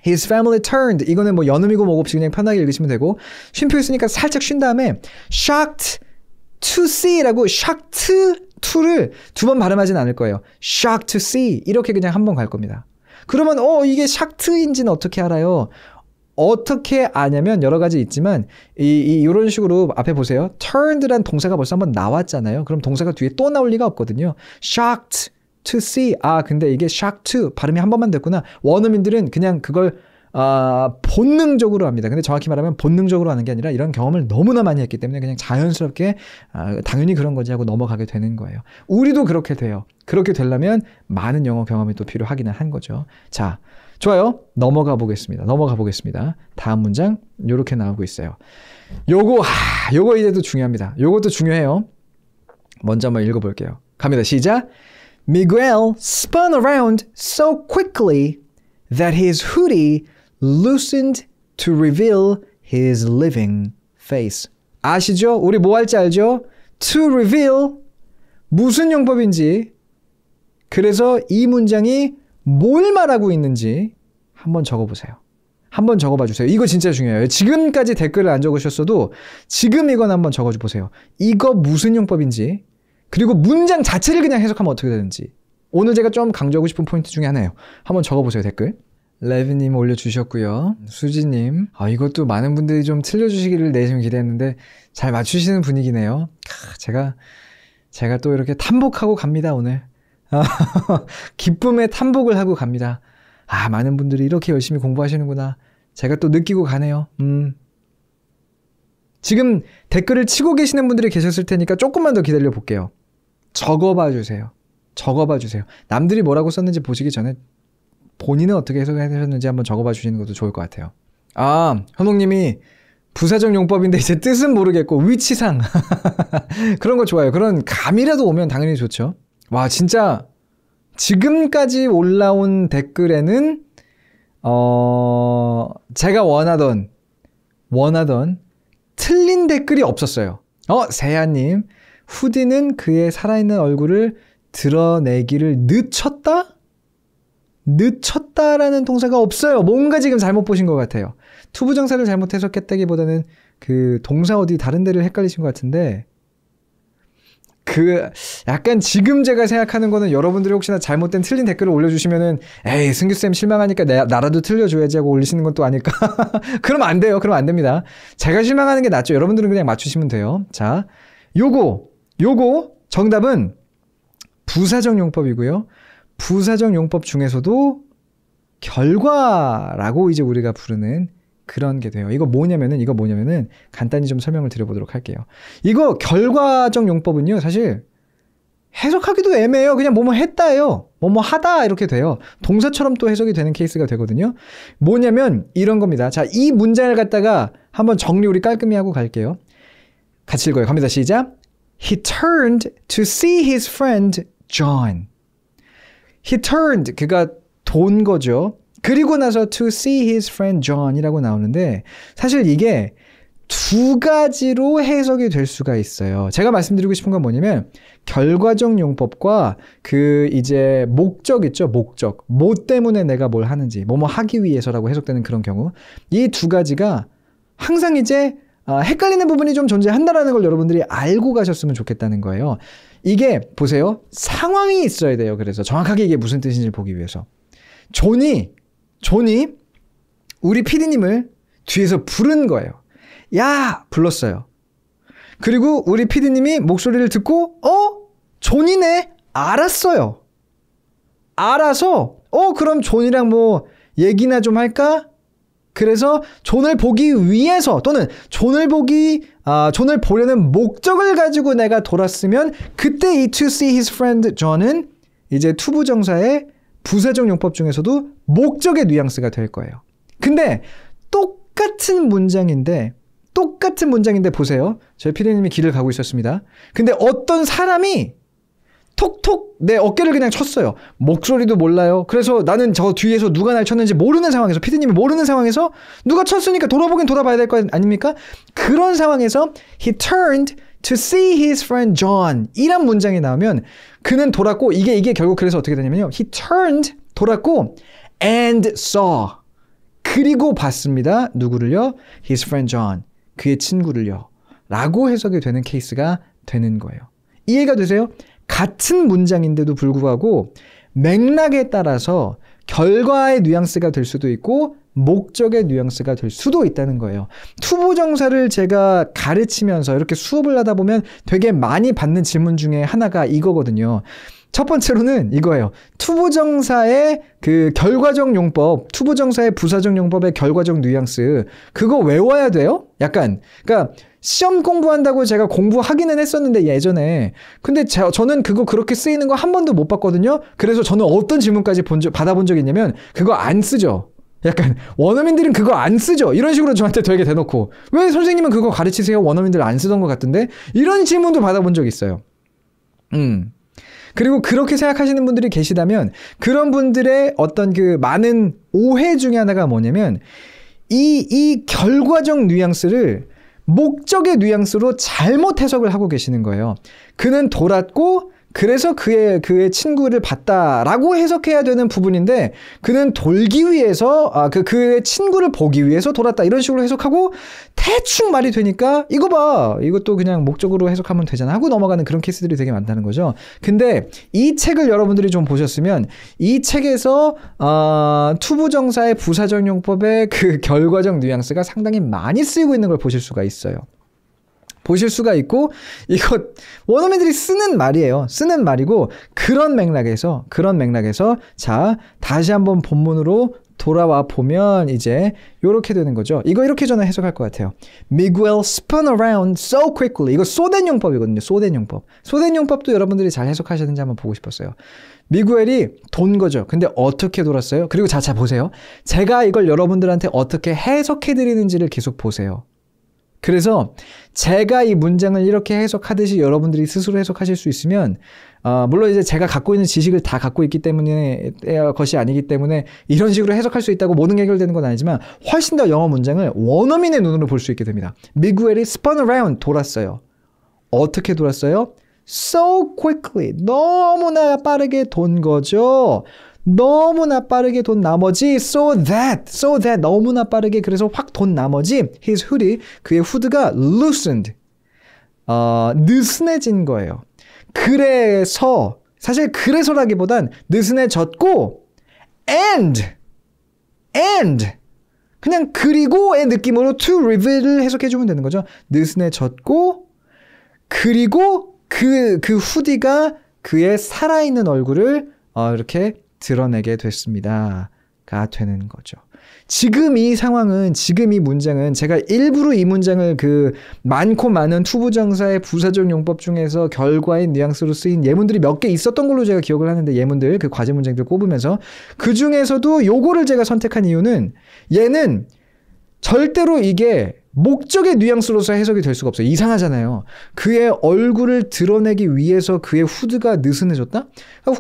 His family turned. 이거는 뭐 연음이고 뭐고 없이 그냥 편하게 읽으시면 되고 쉼표 있으니까 살짝 쉰 다음에 shocked to see라고 shocked to를 두 번 발음하진 않을 거예요. shocked to see 이렇게 그냥 한 번 갈 겁니다. 그러면 이게 shocked인지는 어떻게 알아요? 어떻게 아냐면 여러 가지 있지만 이런 식으로 앞에 보세요. turned란 동사가 벌써 한번 나왔잖아요. 그럼 동사가 뒤에 또 나올 리가 없거든요. shocked to see. 근데 이게 shocked to 발음이 한 번만 됐구나. 원어민들은 그냥 그걸 본능적으로 합니다. 근데 정확히 말하면 본능적으로 하는 게 아니라 이런 경험을 너무나 많이 했기 때문에 그냥 자연스럽게 당연히 그런 거지 하고 넘어가게 되는 거예요. 우리도 그렇게 돼요. 그렇게 되려면 많은 영어 경험이 또 필요하기는 한 거죠. 자, 좋아요. 넘어가 보겠습니다. 다음 문장 요렇게 나오고 있어요. 요거 이제도 중요합니다. 요것도 중요해요. 먼저 한번 읽어볼게요. 갑니다. 시작. Miguel spun around so quickly that his hoodie loosened to reveal his living face. 아시죠? 우리 뭐 할지 알죠? To reveal 무슨 용법인지, 그래서 이 문장이 뭘 말하고 있는지 한번 적어보세요. 한번 적어봐 주세요. 이거 진짜 중요해요. 지금까지 댓글을 안 적으셨어도 지금 이건 한번 적어보세요. 이거 무슨 용법인지, 그리고 문장 자체를 그냥 해석하면 어떻게 되는지. 오늘 제가 좀 강조하고 싶은 포인트 중에 하나예요. 한번 적어보세요. 댓글. 레비님 올려주셨고요. 수지님, 이것도 많은 분들이 좀 틀려주시기를 내심 기대했는데 잘 맞추시는 분위기네요. 제가 또 이렇게 탐복하고 갑니다. 오늘 기쁨의 탐복을 하고 갑니다. 많은 분들이 이렇게 열심히 공부하시는구나. 제가 또 느끼고 가네요. 지금 댓글을 치고 계시는 분들이 계셨을 테니까 조금만 더 기다려 볼게요. 적어봐 주세요. 남들이 뭐라고 썼는지 보시기 전에 본인은 어떻게 해석하셨는지 한번 적어봐 주시는 것도 좋을 것 같아요. 현옥님이 부사적 용법인데 이제 뜻은 모르겠고 위치상 그런 거 좋아요. 그런 감이라도 오면 당연히 좋죠. 와, 진짜 지금까지 올라온 댓글에는 제가 원하던 틀린 댓글이 없었어요. 세아님, 후디는 그의 살아있는 얼굴을 드러내기를 늦췄다라는 동사가 없어요. 뭔가 지금 잘못 보신 것 같아요. 투부정사를 잘못 해석했다기보다는 그 동사 어디 다른 데를 헷갈리신 것 같은데, 약간 지금 제가 생각하는 거는 여러분들이 혹시나 잘못된 틀린 댓글을 올려주시면은 에이, 승규쌤 실망하니까 나라도 틀려줘야지 하고 올리시는 건 또 아닐까? 그러면 안 돼요. 그러면 안 됩니다. 제가 실망하는 게 낫죠. 여러분들은 그냥 맞추시면 돼요. 자, 요거 정답은 부사적 용법이고요. 부사적 용법 중에서도 결과라고 이제 우리가 부르는 그런 게 돼요. 이거 뭐냐면은 간단히 좀 설명을 드려보도록 할게요. 이거 결과적 용법은요, 사실 해석하기도 애매해요. 그냥 뭐뭐 했다예요. 뭐뭐 하다 이렇게 돼요. 동사처럼 또 해석이 되는 케이스가 되거든요. 뭐냐면 이런 겁니다. 자, 이 문장을 갖다가 한번 정리 우리 깔끔히 하고 갈게요. 같이 읽어요. 갑니다. 시작. He turned to see his friend John. He turned, 그가 돈 거죠. 그리고 나서 to see his friend John이라고 나오는데 사실 이게 두 가지로 해석이 될 수가 있어요. 제가 말씀드리고 싶은 건 뭐냐면 결과적 용법과 그 이제 목적 있죠. 목적. 뭐 때문에 내가 뭘 하는지, 뭐뭐 하기 위해서라고 해석되는 그런 경우, 이 두 가지가 항상 이제 헷갈리는 부분이 좀 존재한다라는 걸 여러분들이 알고 가셨으면 좋겠다는 거예요. 이게 보세요. 상황이 있어야 돼요. 그래서 정확하게 이게 무슨 뜻인지 보기 위해서. 존이 우리 PD님을 뒤에서 부른 거예요. 야! 불렀어요. 그리고 우리 PD님이 목소리를 듣고 존이네? 알았어요. 알아서 그럼 존이랑 뭐 얘기나 좀 할까? 그래서 존을 보기 위해서 또는 존을 보려는 목적을 가지고 내가 돌았으면 그때 이 to see his friend John은 이제 투부정사의 부사적 용법 중에서도 목적의 뉘앙스가 될 거예요. 근데 똑같은 문장인데 보세요. 저희 피디님이 길을 가고 있었습니다. 근데 어떤 사람이 톡톡 내 어깨를 그냥 쳤어요. 목소리도 몰라요. 그래서 나는 저 뒤에서 누가 날 쳤는지 모르는 상황에서, 피디님이 모르는 상황에서 누가 쳤으니까 돌아보긴 돌아봐야 될 거 아닙니까? 그런 상황에서 he turned to see his friend John 이란 문장이 나오면 그는 돌았고, 이게 결국 그래서 어떻게 되냐면요. he turned, 돌았고 and saw, 그리고 봤습니다. 누구를요? his friend John, 그의 친구를요. 라고 해석이 되는 케이스가 되는 거예요. 이해가 되세요? 같은 문장인데도 불구하고 맥락에 따라서 결과의 뉘앙스가 될 수도 있고 목적의 뉘앙스가 될 수도 있다는 거예요. 투부정사를 제가 가르치면서 이렇게 수업을 하다 보면 되게 많이 받는 질문 중에 하나가 이거거든요. 첫 번째로는 이거예요. 투부정사의 그 결과적 용법, 투부정사의 부사적 용법의 결과적 뉘앙스, 그거 외워야 돼요? 약간, 그러니까 시험 공부한다고 제가 공부하기는 했었는데 예전에, 근데 저는 그거 그렇게 쓰이는 거 한 번도 못 봤거든요. 그래서 저는 어떤 질문까지 받아본 적이 있냐면 그거 안 쓰죠. 약간 원어민들은 그거 안 쓰죠. 이런 식으로 저한테 되게 대놓고, 왜 선생님은 그거 가르치세요? 원어민들 안 쓰던 것 같은데? 이런 질문도 받아본 적이 있어요. 그리고 그렇게 생각하시는 분들이 계시다면 그런 분들의 어떤 그 많은 오해 중에 하나가 뭐냐면 이 결과적 뉘앙스를 목적의 뉘앙스로 잘못 해석을 하고 계시는 거예요. 그는 돌았고 그래서 그의 친구를 봤다라고 해석해야 되는 부분인데 그는 돌기 위해서 그의 친구를 보기 위해서 돌았다 이런 식으로 해석하고 대충 말이 되니까 이거 봐 이것도 그냥 목적으로 해석하면 되잖아 하고 넘어가는 그런 케이스들이 되게 많다는 거죠. 근데 이 책을 여러분들이 좀 보셨으면 이 책에서 투부정사의 부사적 용법의 그 결과적 뉘앙스가 상당히 많이 쓰이고 있는 걸 보실 수가 있어요. 보실 수가 있고 이거 원어민들이 쓰는 말이에요. 쓰는 말이고 그런 맥락에서 자 다시 한번 본문으로 돌아와 보면 이제 요렇게 되는 거죠. 이거 이렇게 저는 해석할 것 같아요. Miguel spun around so quickly. 이거 쏘된 용법이거든요. 쏘된 용법. 쏘된 용법도 여러분들이 잘 해석하셨는지 한번 보고 싶었어요. 미구엘이 돈 거죠. 근데 어떻게 돌았어요? 그리고 자 보세요. 제가 이걸 여러분들한테 어떻게 해석해 드리는지를 계속 보세요. 그래서 제가 이 문장을 이렇게 해석하듯이 여러분들이 스스로 해석하실 수 있으면 물론 이제 제가 갖고 있는 지식을 다 갖고 있기 때문에 것이 아니기 때문에 이런 식으로 해석할 수 있다고 모든 게 해결되는 건 아니지만 훨씬 더 영어 문장을 원어민의 눈으로 볼 수 있게 됩니다. 미구엘이 spun around 돌았어요. 어떻게 돌았어요? So quickly 너무나 빠르게 돈 거죠. 너무나 빠르게 돈 나머지 so that 너무나 빠르게 그래서 확 돈 나머지 his hoodie 그의 후드가 loosened 느슨해진 거예요. 그래서 사실 그래서라기보단 느슨해졌고 and 그냥 그리고의 느낌으로 to reveal을 해석해주면 되는 거죠. 느슨해졌고 그리고 그 후디가 그의 살아있는 얼굴을 이렇게 드러내게 됐습니다. 가 되는 거죠. 지금 이 상황은, 지금 이 문장은 제가 일부러 이 문장을 그 많고 많은 투부정사의 부사적 용법 중에서 결과의 뉘앙스로 쓰인 예문들이 몇 개 있었던 걸로 제가 기억을 하는데 예문들, 그 과제 문장들 꼽으면서 그 중에서도 요거를 제가 선택한 이유는 얘는 절대로 이게 목적의 뉘앙스로서 해석이 될 수가 없어요. 이상하잖아요. 그의 얼굴을 드러내기 위해서 그의 후드가 느슨해졌다?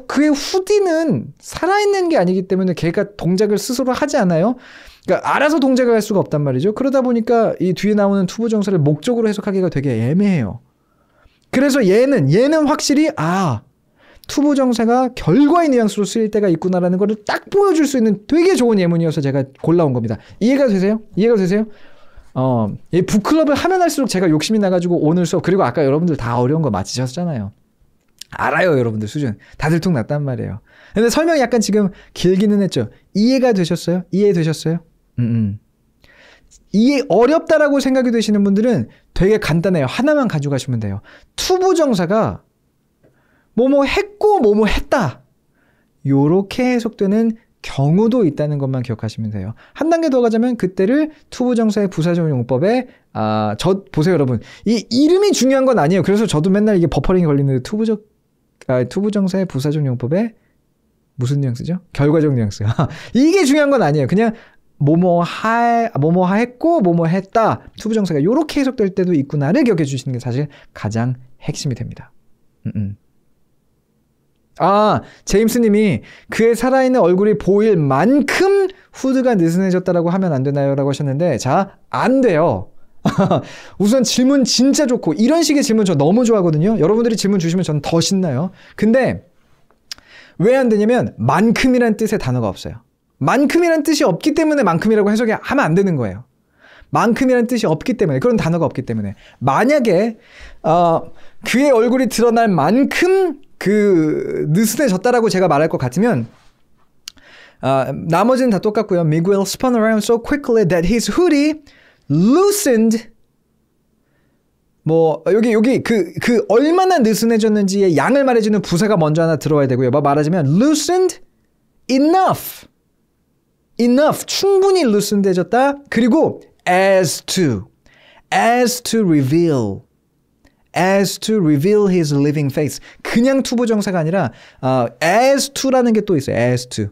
그의 후디는 살아있는 게 아니기 때문에 걔가 동작을 스스로 하지 않아요. 그러니까 알아서 동작을 할 수가 없단 말이죠. 그러다 보니까 이 뒤에 나오는 투부정사를 목적으로 해석하기가 되게 애매해요. 그래서 얘는 확실히 투부정사가 결과의 뉘앙스로 쓰일 때가 있구나라는 걸 딱 보여줄 수 있는 되게 좋은 예문이어서 제가 골라온 겁니다. 이해가 되세요? 이 북클럽을 하면 할수록 제가 욕심이 나가지고 오늘 수업, 그리고 아까 여러분들 다 어려운 거 맞히셨잖아요. 알아요, 여러분들 수준. 다 들통났단 말이에요. 근데 설명이 약간 지금 길기는 했죠. 이해가 되셨어요? 이해되셨어요? 이해 어렵다라고 생각이 되시는 분들은 되게 간단해요. 하나만 가져가시면 돼요. 투부정사가 뭐뭐 했고 뭐뭐 했다. 요렇게 해석되는 경우도 있다는 것만 기억하시면 돼요. 한 단계 더 가자면 그때를 투부정사의 부사적 용법에 보세요 여러분. 이 이름이 중요한 건 아니에요. 그래서 저도 맨날 이게 버퍼링이 걸리는데 투부정사의 부사적 용법에 무슨 뉘앙스죠? 결과적 뉘앙스. 이게 중요한 건 아니에요. 그냥 뭐뭐 했고 뭐뭐 했다. 투부정사가 요렇게 해석될 때도 있구나를 기억해 주시는 게 사실 가장 핵심이 됩니다. 제임스님이 그의 살아있는 얼굴이 보일 만큼 후드가 느슨해졌다라고 하면 안 되나요? 라고 하셨는데, 자, 안 돼요. 우선 질문 진짜 좋고, 이런 식의 질문 저 너무 좋아하거든요. 여러분들이 질문 주시면 저는 더 신나요. 근데 왜 안 되냐면 만큼이란 뜻의 단어가 없어요. 만큼이란 뜻이 없기 때문에 만큼이라고 해석하면 안 되는 거예요. 만큼이라는 뜻이 없기 때문에, 그런 단어가 없기 때문에. 만약에 그의 얼굴이 드러날 만큼 느슨해졌다라고 제가 말할 것 같으면 나머지는 다 똑같고요. Miguel spun around so quickly that his hoodie loosened. 여기 얼마나 느슨해졌는지의 양을 말해주는 부사가 먼저 하나 들어와야 되고요. 말하자면 loosened enough, 충분히 loosened해졌다. 그리고 as to reveal his living face. 그냥 투부정사가 아니라 as to라는 게 또 있어요. as to.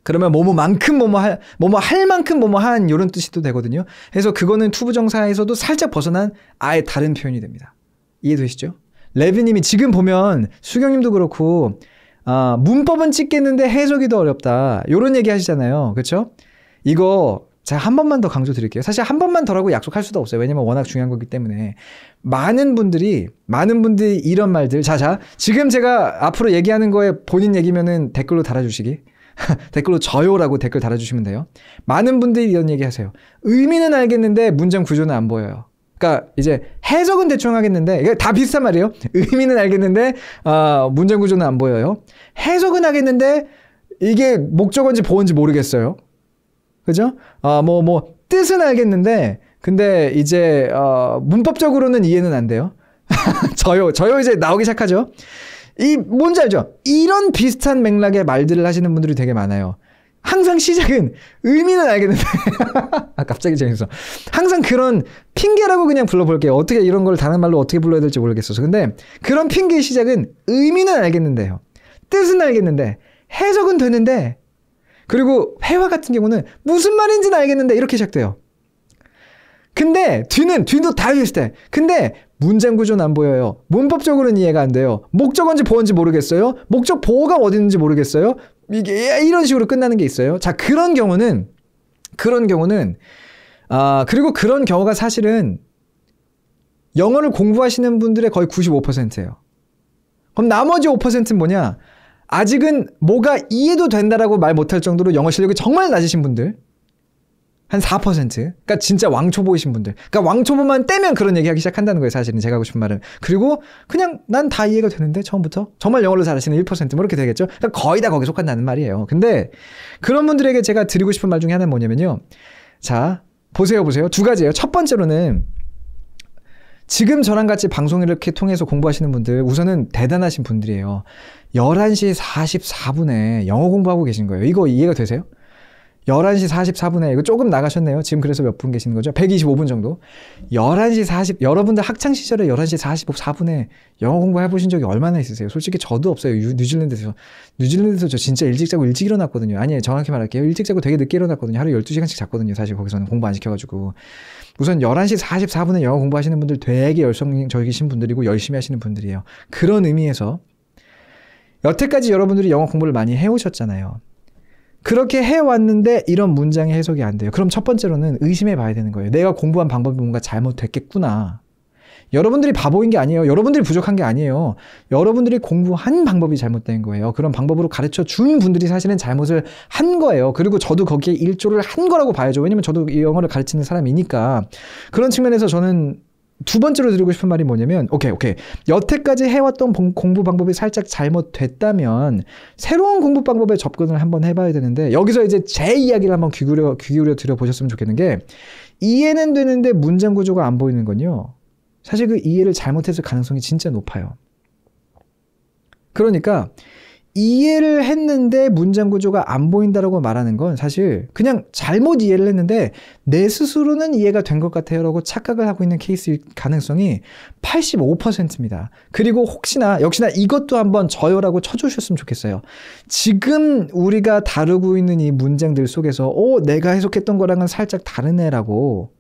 그러면 뭐뭐만큼 뭐뭐할 만큼 뭐뭐한 이런 뜻이 또 되거든요. 그래서 그거는 투부정사에서도 살짝 벗어난 아예 다른 표현이 됩니다. 이해되시죠? 레비님이 지금 보면 수경님도 그렇고 문법은 찍겠는데 해석이 더 어렵다. 이런 얘기 하시잖아요. 그렇죠? 이거 제가 한 번만 더 강조 드릴게요. 사실 한 번만 더라고 약속할 수도 없어요. 왜냐면 워낙 중요한 거기 때문에. 많은 분들이 이런 말들. 지금 제가 앞으로 얘기하는 거에 본인 얘기면은 댓글로 달아주시기. 댓글로 저요라고 댓글 달아주시면 돼요. 많은 분들이 이런 얘기 하세요. 의미는 알겠는데 문장 구조는 안 보여요. 그러니까 이제 해석은 대충 하겠는데, 이게 다 비슷한 말이에요. 의미는 알겠는데 문장 구조는 안 보여요. 해석은 하겠는데 이게 목적어인지 보어인지 모르겠어요. 그죠? 뜻은 알겠는데 근데 이제 문법적으로는 이해는 안 돼요. 저요 이제 나오기 시작하죠. 뭔지 알죠? 이런 비슷한 맥락의 말들을 하시는 분들이 되게 많아요. 항상 시작은 의미는 알겠는데 갑자기 재밌어. 항상 그런 핑계라고 그냥 불러볼게요. 어떻게 이런 걸 다른 말로 어떻게 불러야 될지 모르겠어서. 근데 그런 핑계의 시작은 의미는 알겠는데요. 뜻은 알겠는데 해석은 되는데, 그리고 회화 같은 경우는 무슨 말인지는 알겠는데 이렇게 시작돼요. 근데 뒤도 다 비슷해. 근데 문장 구조는 안 보여요. 문법적으로는 이해가 안 돼요. 목적어인지 보어인지 모르겠어요. 목적 보어가 어디 있는지 모르겠어요. 이게 이런 식으로 끝나는 게 있어요. 자, 그런 경우는 그리고 그런 경우가 사실은 영어를 공부하시는 분들의 거의 95%예요. 그럼 나머지 5%는 뭐냐? 아직은 뭐가 이해도 된다라고 말 못할 정도로 영어 실력이 정말 낮으신 분들. 한 4%. 그러니까 진짜 왕초보이신 분들. 그러니까 왕초보만 떼면 그런 얘기하기 시작한다는 거예요. 사실은 제가 하고 싶은 말은. 그리고 그냥 난 다 이해가 되는데 처음부터 정말 영어를 잘하시는 1% 뭐 이렇게 되겠죠. 그러니까 거의 다 거기에 속한다는 말이에요. 근데 그런 분들에게 제가 드리고 싶은 말 중에 하나는 뭐냐면요. 자, 보세요. 두 가지예요. 첫 번째로는 지금 저랑 같이 방송을 이렇게 통해서 공부하시는 분들 우선은 대단하신 분들이에요. 11시 44분에 영어 공부하고 계신 거예요. 이거 이해가 되세요? 11시 44분에 이거 조금 나가셨네요. 지금 그래서 몇 분 계시는 거죠? 125분 정도. 11시 40 여러분들 학창 시절에 11시 44분에 영어 공부 해보신 적이 얼마나 있으세요? 솔직히 저도 없어요. 뉴질랜드에서 저 진짜 일찍 자고 일찍 일어났거든요. 아니, 정확히 말할게요. 일찍 자고 되게 늦게 일어났거든요. 하루에 12시간씩 잤거든요. 사실 거기서는 공부 안 시켜가지고. 우선 11시 44분에 영어 공부하시는 분들 되게 열성적이신 분들이고 열심히 하시는 분들이에요. 그런 의미에서 여태까지 여러분들이 영어 공부를 많이 해오셨잖아요. 그렇게 해왔는데 이런 문장의 해석이 안 돼요. 그럼 첫 번째로는 의심해 봐야 되는 거예요. 내가 공부한 방법이 뭔가 잘못됐겠구나. 여러분들이 바보인 게 아니에요. 여러분들이 부족한 게 아니에요. 여러분들이 공부한 방법이 잘못된 거예요. 그런 방법으로 가르쳐 준 분들이 사실은 잘못을 한 거예요. 그리고 저도 거기에 일조를 한 거라고 봐야죠. 왜냐면 저도 이 영어를 가르치는 사람이니까. 그런 측면에서 저는 두 번째로 드리고 싶은 말이 뭐냐면 오케이. 여태까지 해왔던 공부 방법이 살짝 잘못됐다면 새로운 공부 방법에 접근을 한번 해봐야 되는데, 여기서 이제 제 이야기를 한번 귀 기울여 들어보셨으면 좋겠는 게, 이해는 되는데 문장 구조가 안 보이는 건요. 사실 그 이해를 잘못했을 가능성이 진짜 높아요. 그러니까 이해를 했는데 문장 구조가 안 보인다라고 말하는 건 사실 그냥 잘못 이해를 했는데 내 스스로는 이해가 된 것 같아요 라고 착각을 하고 있는 케이스일 가능성이 85%입니다. 그리고 역시나 이것도 한번 저요라고 쳐주셨으면 좋겠어요. 지금 우리가 다루고 있는 이 문장들 속에서 내가 해석했던 거랑은 살짝 다르네라고,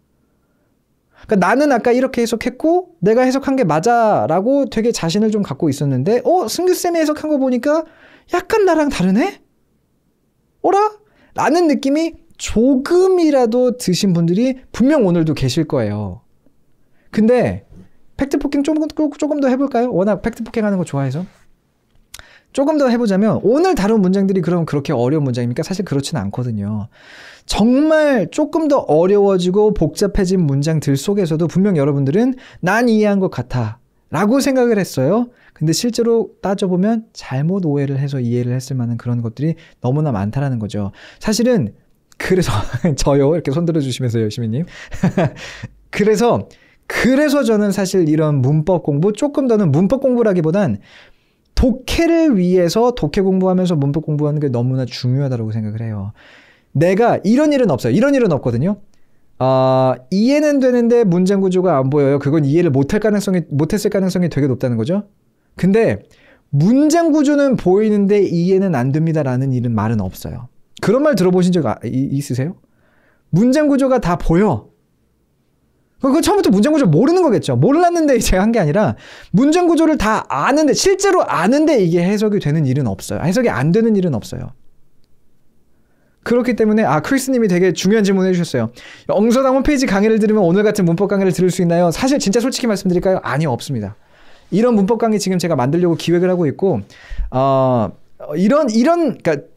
그러니까 나는 아까 이렇게 해석했고 내가 해석한 게 맞아라고 되게 자신을 좀 갖고 있었는데 승규쌤이 해석한 거 보니까 약간 나랑 다르네? 어라? 라는 느낌이 조금이라도 드신 분들이 분명 오늘도 계실 거예요. 근데 팩트폭행 조금 더 해볼까요? 워낙 팩트폭행하는 거 좋아해서. 조금 더 해보자면 오늘 다룬 문장들이 그럼 그렇게 어려운 문장입니까? 사실 그렇지는 않거든요. 정말 조금 더 어려워지고 복잡해진 문장들 속에서도 분명 여러분들은 난 이해한 것 같아 라고 생각을 했어요. 근데 실제로 따져보면 잘못 오해를 해서 이해를 했을 만한 그런 것들이 너무나 많다라는 거죠. 사실은 그래서 저요 이렇게 손들어 주시면서 열심히님 그래서 저는 사실 이런 문법 공부 조금 더는 문법 공부라기보단 독해를 위해서 독해 공부하면서 문법 공부하는 게 너무나 중요하다고 생각을 해요. 내가 이런 일은 없어요. 이런 일은 없거든요. 이해는 되는데 문장 구조가 안 보여요. 그건 이해를 못했을 가능성이 되게 높다는 거죠. 근데 문장 구조는 보이는데 이해는 안 됩니다라는 말은 없어요. 그런 말 들어보신 적 있으세요? 문장 구조가 다 보여. 그거 처음부터 문장 구조를 모르는 거겠죠. 몰랐는데 제가 한 게 아니라 문장 구조를 다 아는데 실제로 아는데 이게 해석이 되는 일은 없어요. 해석이 안 되는 일은 없어요. 그렇기 때문에 크리스님이 되게 중요한 질문 해주셨어요. 엉서당 홈페이지 강의를 들으면 오늘 같은 문법 강의를 들을 수 있나요? 사실 진짜 솔직히 말씀드릴까요? 아니요, 없습니다. 이런 문법 강의 지금 제가 만들려고 기획을 하고 있고 그러니까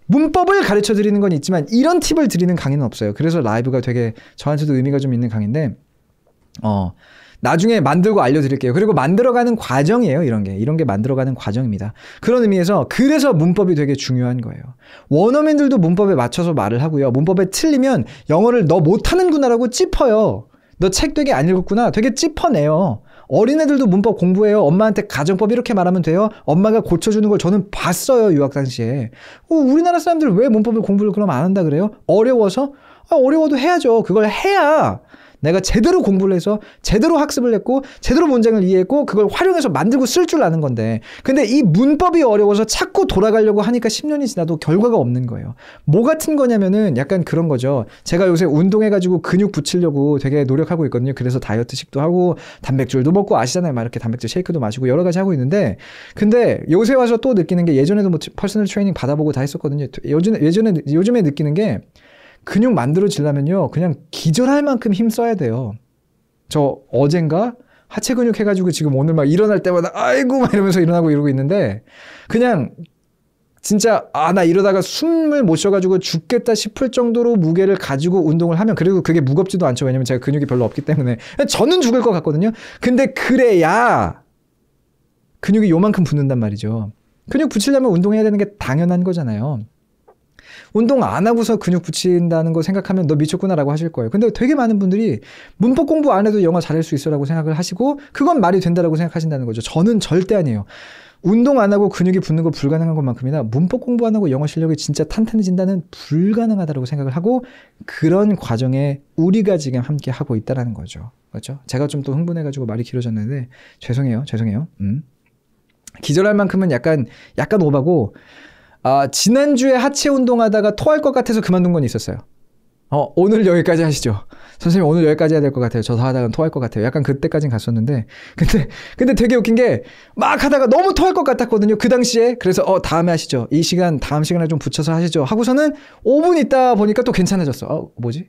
문법을 가르쳐 드리는 건 있지만 이런 팁을 드리는 강의는 없어요. 그래서 라이브가 되게 저한테도 의미가 좀 있는 강의인데 나중에 만들고 알려드릴게요. 그리고 만들어가는 과정이에요. 이런 게 만들어가는 과정입니다. 그런 의미에서 그래서 문법이 되게 중요한 거예요. 원어민들도 문법에 맞춰서 말을 하고요. 문법에 틀리면 영어를 너 못하는구나라고 찝어요. 너 책 되게 안 읽었구나. 되게 찝어내요. 어린애들도 문법 공부해요. 엄마한테 가정법 이렇게 말하면 돼요. 엄마가 고쳐주는 걸 저는 봤어요. 유학 당시에. 우리나라 사람들 왜 문법을 공부를 그럼 안 한다 그래요? 어려워서? 어려워도 해야죠. 그걸 해야 내가 제대로 공부를 해서 제대로 학습을 했고 제대로 문장을 이해했고 그걸 활용해서 만들고 쓸 줄 아는 건데 근데 이 문법이 어려워서 자꾸 돌아가려고 하니까 10년이 지나도 결과가 없는 거예요. 뭐 같은 거냐면은 약간 그런 거죠. 제가 요새 운동해가지고 근육 붙이려고 되게 노력하고 있거든요. 그래서 다이어트식도 하고 단백질도 먹고 아시잖아요. 막 이렇게 단백질 쉐이크도 마시고 여러 가지 하고 있는데 근데 요새 와서 또 느끼는 게 예전에도 뭐 퍼스널 트레이닝 받아보고 다 했었거든요. 요즘에 느끼는 게 근육 만들어지려면요 그냥 기절할 만큼 힘 써야 돼요. 저 어젠가 하체 근육 해가지고 지금 오늘 막 일어날 때마다 아이고 막 이러면서 일어나고 이러고 있는데 그냥 진짜 나 이러다가 숨을 못 쉬어가지고 죽겠다 싶을 정도로 무게를 가지고 운동을 하면 그리고 그게 무겁지도 않죠. 왜냐면 제가 근육이 별로 없기 때문에 저는 죽을 것 같거든요. 근데 그래야 근육이 요만큼 붙는단 말이죠. 근육 붙이려면 운동해야 되는 게 당연한 거잖아요. 운동 안 하고서 근육 붙인다는 거 생각하면 너 미쳤구나라고 하실 거예요. 근데 되게 많은 분들이 문법 공부 안 해도 영어 잘할 수 있어라고 생각을 하시고 그건 말이 된다라고 생각하신다는 거죠. 저는 절대 아니에요. 운동 안 하고 근육이 붙는 거 불가능한 것만큼이나 문법 공부 안 하고 영어 실력이 진짜 탄탄해진다는 불가능하다고 생각을 하고 그런 과정에 우리가 지금 함께 하고 있다는 거죠. 그렇죠? 제가 좀 또 흥분해가지고 말이 길어졌는데 죄송해요. 기절할 만큼은 약간 오바고 지난주에 하체 운동하다가 토할 것 같아서 그만둔 건 있었어요. 오늘 여기까지 하시죠. 선생님 오늘 여기까지 해야 될 것 같아요. 저 더 하다가 토할 것 같아요. 약간 그때까진 갔었는데 근데 되게 웃긴 게 막 하다가 너무 토할 것 같았거든요. 그 당시에. 그래서 다음에 하시죠. 이 시간 다음 시간에 좀 붙여서 하시죠. 하고서는 5분 있다 보니까 또 괜찮아졌어. 뭐지?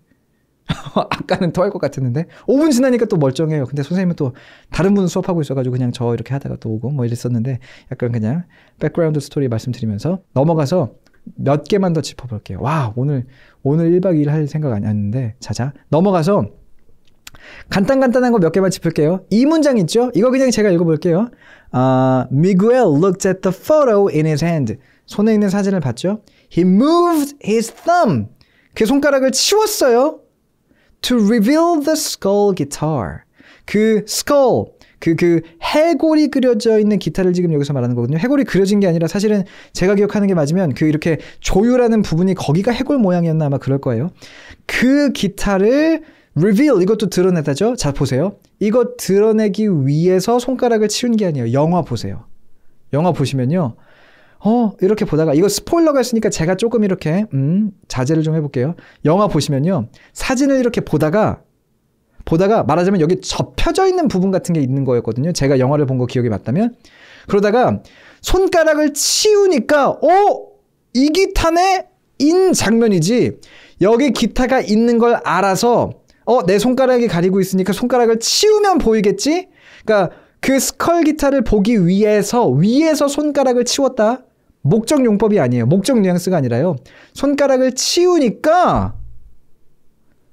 아까는 토할 것 같았는데 5분 지나니까 또 멀쩡해요. 근데 선생님은 또 다른 분 수업하고 있어가지고 그냥 저 이렇게 하다가 또 오고 뭐 이랬었는데 약간 그냥 백그라운드 스토리 말씀드리면서 넘어가서 몇 개만 더 짚어볼게요. 와 오늘 1박 2일 할 생각 아니었는데 자자 넘어가서 간단한 거 몇 개만 짚을게요. 이 문장 있죠? 이거 그냥 제가 읽어볼게요. Miguel looked at the photo in his hand. 손에 있는 사진을 봤죠? He moved his thumb. 그 손가락을 치웠어요. To reveal the skull guitar. 그 skull, 그 해골이 그려져 있는 기타를 지금 여기서 말하는 거거든요. 해골이 그려진 게 아니라 사실은 제가 기억하는 게 맞으면 그 이렇게 조율하는 부분이 거기가 해골 모양이었나 아마 그럴 거예요. 그 기타를 reveal, 이것도 드러내다죠. 자 보세요. 이거 드러내기 위해서 손가락을 치운 게 아니에요. 영화 보세요. 영화 보시면요. 이렇게 보다가 이거 스포일러가 있으니까 제가 조금 이렇게 자제를 좀 해볼게요. 영화 보시면요. 사진을 이렇게 보다가 말하자면 여기 접혀져 있는 부분 같은 게 있는 거였거든요. 제가 영화를 본 거 기억이 맞다면. 그러다가 손가락을 치우니까 이 기타네 인 장면이지 여기 기타가 있는 걸 알아서 내 손가락이 가리고 있으니까 손가락을 치우면 보이겠지? 그러니까 그 스컬 기타를 보기 위해서 손가락을 치웠다. 목적 용법이 아니에요. 목적 뉘앙스가 아니라요. 손가락을 치우니까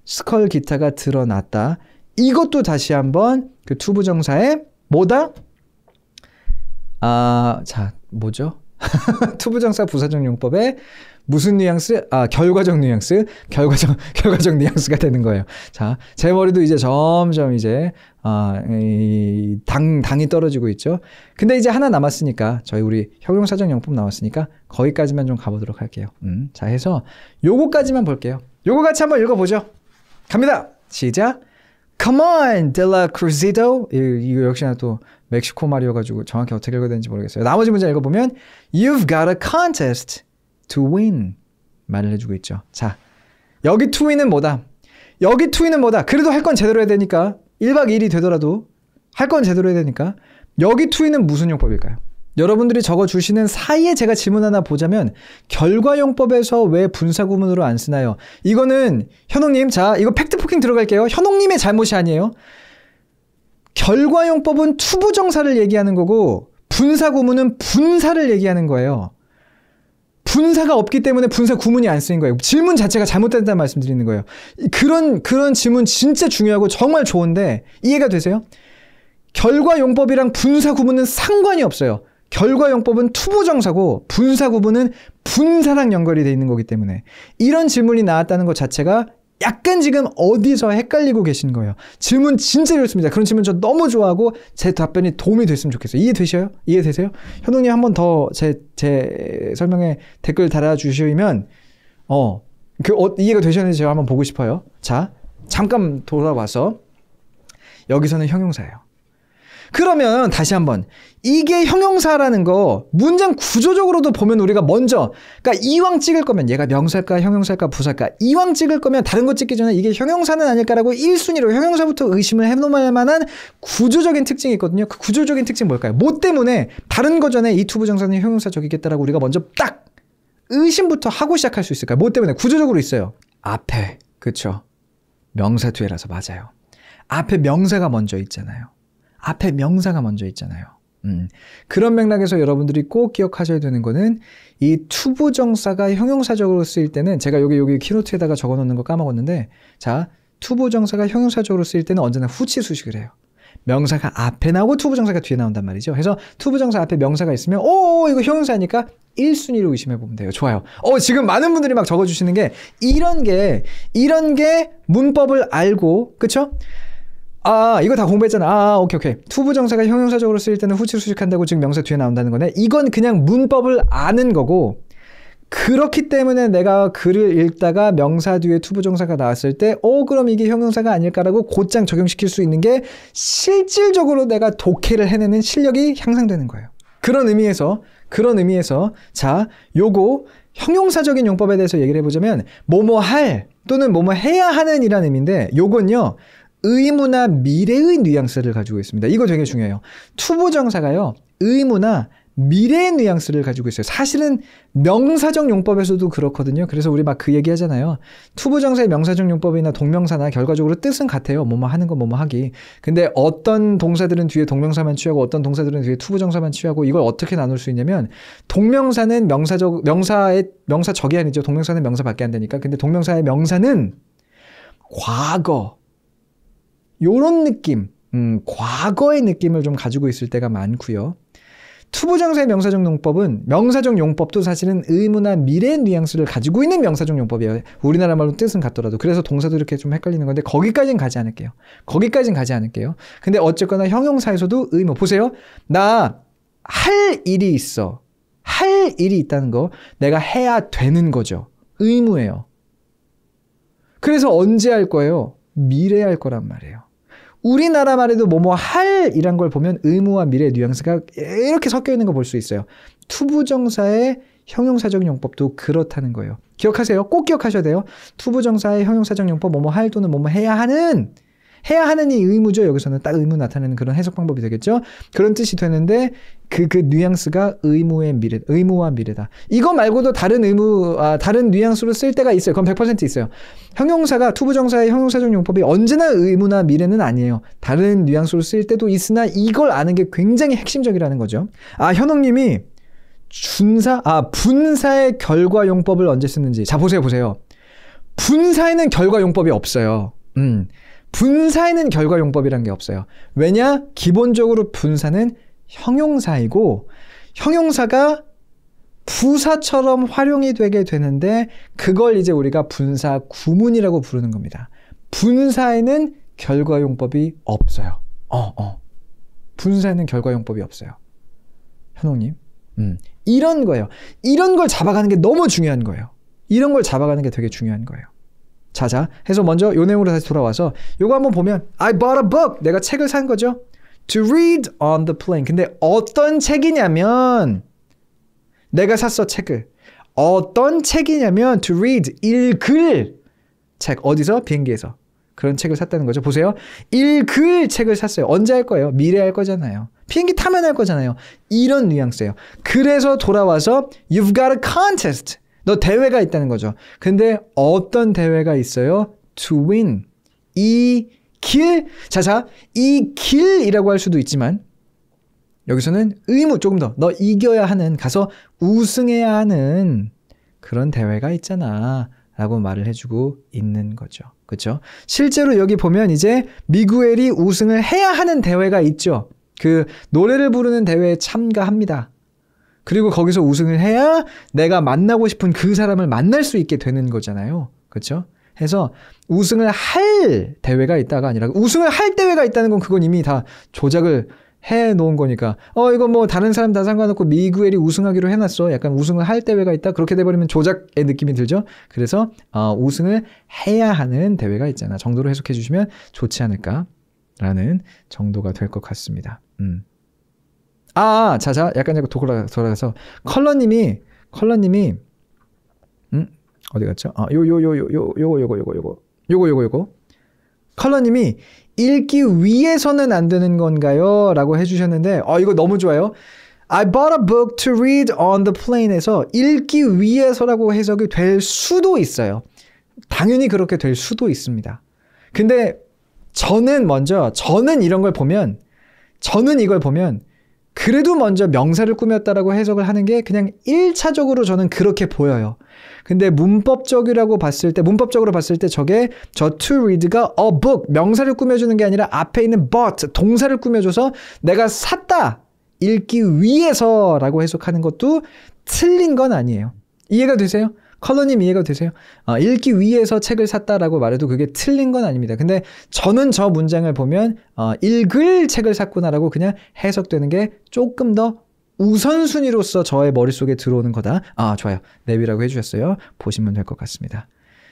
스컬 기타가 드러났다. 이것도 다시 한번 그 투부정사의 뭐다? 자, 뭐죠? 투부정사 부사적 용법의 무슨 뉘앙스? 결과적 뉘앙스. 결과적 뉘앙스가 되는 거예요. 자, 제 머리도 이제 점점 이제 당이 떨어지고 있죠. 근데 이제 하나 남았으니까 우리 형용사적 용법 나왔으니까 거기까지만 좀 가보도록 할게요. 자, 해서 요거까지만 볼게요. 요거 같이 한번 읽어보죠. 갑니다. 시작. Come on, de la Cruzito. 이거 역시나 또 멕시코 말이어가지고 정확히 어떻게 읽어야 되는지 모르겠어요. 나머지 문제 읽어보면 You've got a contest to win. 말을 해주고 있죠. 자, 여기 to win은 뭐다? 여기 to win은 뭐다? 그래도 할 건 제대로 해야 되니까 1박 2일이 되더라도 할 건 제대로 해야 되니까 여기 to win은 무슨 용법일까요? 여러분들이 적어주시는 사이에 제가 질문 하나 보자면 결과용법에서 왜 분사구문으로 안 쓰나요? 이거는 현옥님, 자 이거 팩트포킹 들어갈게요. 현옥님의 잘못이 아니에요. 결과용법은 투부정사를 얘기하는 거고 분사구문은 분사를 얘기하는 거예요. 분사가 없기 때문에 분사구문이 안 쓰인 거예요. 질문 자체가 잘못됐다는 말씀 드리는 거예요. 그런 질문 진짜 중요하고 정말 좋은데 이해가 되세요? 결과용법이랑 분사구문은 상관이 없어요. 결과용법은 투부정사고 분사구문은 분사랑 연결이 돼 있는 거기 때문에 이런 질문이 나왔다는 것 자체가 약간 지금 어디서 헷갈리고 계신 거예요. 질문 진짜 좋습니다. 그런 질문 저 너무 좋아하고 제 답변이 도움이 됐으면 좋겠어요. 이해되셔요? 이해되세요? 현웅님 한 번 더 제 설명에 댓글 달아주시면 이해가 되셨는지 제가 한번 보고 싶어요. 자, 잠깐 돌아와서 여기서는 형용사예요. 그러면 다시 한번 이게 형용사라는 거 문장 구조적으로도 보면 우리가 먼저 그러니까 이왕 찍을 거면 얘가 명사일까 형용사일까 부사일까 이왕 찍을 거면 다른 거 찍기 전에 이게 형용사는 아닐까라고 1순위로 형용사부터 의심을 해놓을 만한 구조적인 특징이 있거든요. 그 구조적인 특징 뭘까요? 뭐 때문에 다른 거 전에 이 투부정사는 형용사적이겠다라고 우리가 먼저 딱 의심부터 하고 시작할 수 있을까요? 뭐 때문에? 구조적으로 있어요. 앞에 그쵸? 명사 뒤에라서 맞아요. 앞에 명사가 먼저 있잖아요. 앞에 명사가 먼저 있잖아요. 그런 맥락에서 여러분들이 꼭 기억하셔야 되는 거는 이 투부정사가 형용사적으로 쓰일 때는 제가 여기 키노트에다가 적어놓는 거 까먹었는데 자, 투부정사가 형용사적으로 쓰일 때는 언제나 후치 수식을 해요. 명사가 앞에 나오고 투부정사가 뒤에 나온단 말이죠. 그래서 투부정사 앞에 명사가 있으면 이거 형용사니까 1순위로 의심해 보면 돼요. 좋아요. 지금 많은 분들이 막 적어주시는 게 이런 게 문법을 알고 그쵸? 이거 다 공부했잖아. 오케이. 투부정사가 형용사적으로 쓰일 때는 후치로 수식한다고 지금 명사 뒤에 나온다는 거네. 이건 그냥 문법을 아는 거고 그렇기 때문에 내가 글을 읽다가 명사 뒤에 투부정사가 나왔을 때 그럼 이게 형용사가 아닐까라고 곧장 적용시킬 수 있는 게 실질적으로 내가 독해를 해내는 실력이 향상되는 거예요. 그런 의미에서 자, 요거 형용사적인 용법에 대해서 얘기를 해보자면 뭐뭐 할 또는 뭐뭐 해야 하는 이란 의미인데 요건요. 의무나 미래의 뉘앙스를 가지고 있습니다. 이거 되게 중요해요. 투부정사가요. 의무나 미래의 뉘앙스를 가지고 있어요. 사실은 명사적 용법에서도 그렇거든요. 그래서 우리 막 그 얘기 하잖아요. 투부정사의 명사적 용법이나 동명사나 결과적으로 뜻은 같아요. 뭐뭐 하는 거 뭐뭐 하기. 근데 어떤 동사들은 뒤에 동명사만 취하고 어떤 동사들은 뒤에 투부정사만 취하고 이걸 어떻게 나눌 수 있냐면 동명사는 명사적이 아니죠. 동명사는 명사밖에 안 되니까. 근데 동명사의 명사는 과거 요런 느낌, 과거의 느낌을 좀 가지고 있을 때가 많고요. 투부정사의 명사적 용법도 사실은 의무나 미래의 뉘앙스를 가지고 있는 명사적 용법이에요. 우리나라 말로 뜻은 같더라도. 그래서 동사도 이렇게 좀 헷갈리는 건데 거기까지는 가지 않을게요. 근데 어쨌거나 형용사에서도 의무. 보세요. 나 할 일이 있어. 할 일이 있다는 거 내가 해야 되는 거죠. 의무예요. 그래서 언제 할 거예요? 미래에 할 거란 말이에요. 우리나라 말에도 뭐뭐 할 이란 걸 보면 의무와 미래의 뉘앙스가 이렇게 섞여 있는 거 볼 수 있어요. 투부정사의 형용사적 용법도 그렇다는 거예요. 기억하세요. 꼭 기억하셔야 돼요. 투부정사의 형용사적 용법 뭐뭐 할 또는 뭐뭐 해야 하는이 의무죠. 여기서는 딱 의무 나타내는 그런 해석 방법이 되겠죠. 그런 뜻이 되는데 그 뉘앙스가 의무와 미래다. 이거 말고도 다른 뉘앙스로 쓸 때가 있어요. 그건 100% 있어요. 형용사가 투부정사의 형용사적 용법이 언제나 의무나 미래는 아니에요. 다른 뉘앙스로 쓸 때도 있으나 이걸 아는 게 굉장히 핵심적이라는 거죠. 현옥님이 분사의 결과용법을 언제 쓰는지. 자, 보세요. 분사에는 결과용법이 없어요. 분사에는 결과용법이란 게 없어요. 왜냐? 기본적으로 분사는 형용사이고, 형용사가 부사처럼 활용이 되게 되는데, 그걸 이제 우리가 분사 구문이라고 부르는 겁니다. 분사에는 결과용법이 없어요. 분사에는 결과용법이 없어요. 현옥님. 이런 거예요. 이런 걸 잡아가는 게 너무 중요한 거예요. 이런 걸 잡아가는 게 되게 중요한 거예요. 자. 해서 먼저 요 내용으로 다시 돌아와서 요거 한번 보면 I bought a book. 내가 책을 산 거죠. To read on the plane. 근데 어떤 책이냐면 내가 샀어, 책을. 어떤 책이냐면 to read, 읽을 책. 어디서? 비행기에서. 그런 책을 샀다는 거죠. 보세요. 읽을 책을 샀어요. 언제 할 거예요? 미래 할 거잖아요. 비행기 타면 할 거잖아요. 이런 뉘앙스예요. 그래서 돌아와서 You've got a contest. 너 대회가 있다는 거죠. 근데 어떤 대회가 있어요? To win. 이 길. 자, 이 길이라고 할 수도 있지만 여기서는 의무 조금 더. 너 이겨야 하는, 가서 우승해야 하는 그런 대회가 있잖아. 라고 말을 해주고 있는 거죠. 그렇죠? 실제로 여기 보면 이제 미구엘이 우승을 해야 하는 대회가 있죠. 그 노래를 부르는 대회에 참가합니다. 그리고 거기서 우승을 해야 내가 만나고 싶은 그 사람을 만날 수 있게 되는 거잖아요. 그렇죠? 해서 우승을 할 대회가 있다가 아니라 우승을 할 대회가 있다는 건 그건 이미 다 조작을 해놓은 거니까 이거 뭐 다른 사람 다 상관없고 미구엘이 우승하기로 해놨어. 약간 우승을 할 대회가 있다. 그렇게 돼버리면 조작의 느낌이 들죠. 그래서 우승을 해야 하는 대회가 있잖아. 정도로 해석해 주시면 좋지 않을까라는 정도가 될 것 같습니다. 자, 약간 돌아가서 컬러님이 어디 갔죠? 요거 컬러님이 읽기 위해서는 안 되는 건가요? 라고 해주셨는데 이거 너무 좋아요. I bought a book to read on the plane에서 읽기 위해서라고 해석이 될 수도 있어요. 당연히 그렇게 될 수도 있습니다. 근데 저는 이걸 보면 그래도 먼저 명사를 꾸몄다라고 해석을 하는 게 그냥 1차적으로 저는 그렇게 보여요. 근데 문법적으로 봤을 때 저게 저 to read가 a book, 명사를 꾸며주는 게 아니라 앞에 있는 bought, 동사를 꾸며줘서 내가 샀다, 읽기 위해서라고 해석하는 것도 틀린 건 아니에요. 이해가 되세요? 컬러님 이해가 되세요? 읽기 위해서 책을 샀다라고 말해도 그게 틀린 건 아닙니다. 근데 저는 저 문장을 보면 읽을 책을 샀구나라고 그냥 해석되는 게 조금 더 우선순위로서 저의 머릿속에 들어오는 거다. 좋아요. 내비라고 해주셨어요. 보시면 될 것 같습니다.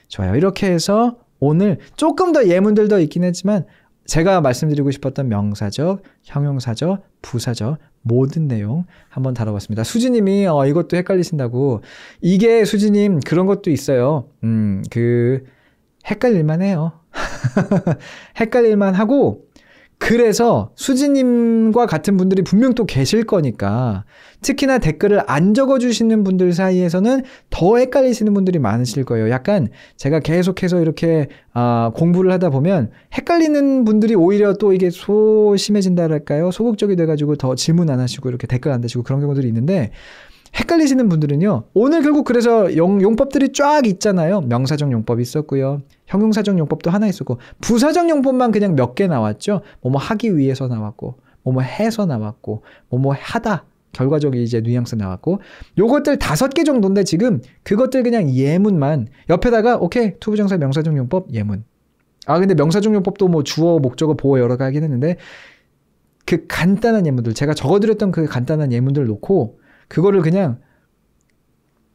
좋아요. 이렇게 해서 오늘 조금 더 예문들 더 있긴 했지만 제가 말씀드리고 싶었던 명사적, 형용사적, 부사적 모든 내용 한번 다뤄봤습니다. 수지님이 이것도 헷갈리신다고. 이게 수지님 그런 것도 있어요. 헷갈릴만 해요. 헷갈릴만 하고 그래서 수지님과 같은 분들이 분명 또 계실 거니까 특히나 댓글을 안 적어주시는 분들 사이에서는 더 헷갈리시는 분들이 많으실 거예요. 약간 제가 계속해서 이렇게 공부를 하다 보면 헷갈리는 분들이 오히려 또 이게 소심해진다랄까요? 소극적이 돼가지고 더 질문 안 하시고 이렇게 댓글 안 다시고 그런 경우들이 있는데 헷갈리시는 분들은요. 오늘 결국 그래서 용법들이 쫙 있잖아요. 명사적 용법이 있었고요. 형용사적 용법도 하나 있었고 부사적 용법만 그냥 몇 개 나왔죠. 뭐뭐 하기 위해서 나왔고 뭐뭐 해서 나왔고 뭐뭐 하다. 결과적인 이제 뉘앙스 나왔고 요것들 5개 정도인데 지금 그것들 그냥 예문만 옆에다가 오케이 투부정사 명사적 용법 예문. 근데 명사적 용법도 뭐 주어 목적어 보어 여러 가지 하긴 했는데 그 간단한 예문들 제가 적어드렸던 그 간단한 예문들 놓고 그거를 그냥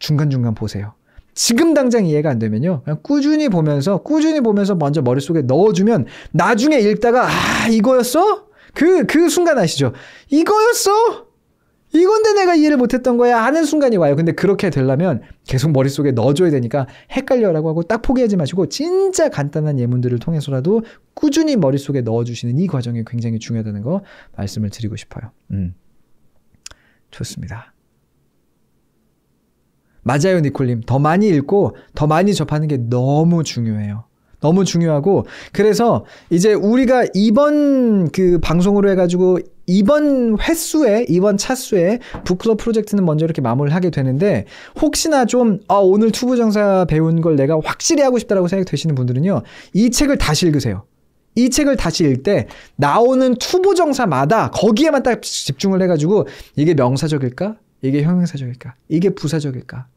중간중간 보세요. 지금 당장 이해가 안 되면요. 그냥 꾸준히 보면서 먼저 머릿속에 넣어주면 나중에 읽다가 이거였어? 그 순간 아시죠? 이거였어? 이건데 내가 이해를 못했던 거야 하는 순간이 와요. 근데 그렇게 되려면 계속 머릿속에 넣어줘야 되니까 헷갈려라고 하고 딱 포기하지 마시고 진짜 간단한 예문들을 통해서라도 꾸준히 머릿속에 넣어주시는 이 과정이 굉장히 중요하다는 거 말씀을 드리고 싶어요. 좋습니다. 맞아요, 니콜님. 더 많이 읽고 더 많이 접하는 게 너무 중요해요. 너무 중요하고 그래서 이제 우리가 이번 그 방송으로 해가지고 이번 차수에 북클럽 프로젝트는 먼저 이렇게 마무리를 하게 되는데, 혹시나 좀 오늘 투부정사 배운 걸 내가 확실히 하고 싶다라고 생각이 되시는 분들은요, 이 책을 다시 읽으세요. 이 책을 다시 읽을 때 나오는 투부정사마다 거기에만 딱 집중을 해가지고, 이게 명사적일까? 이게 형용사적일까? 이게 부사적일까?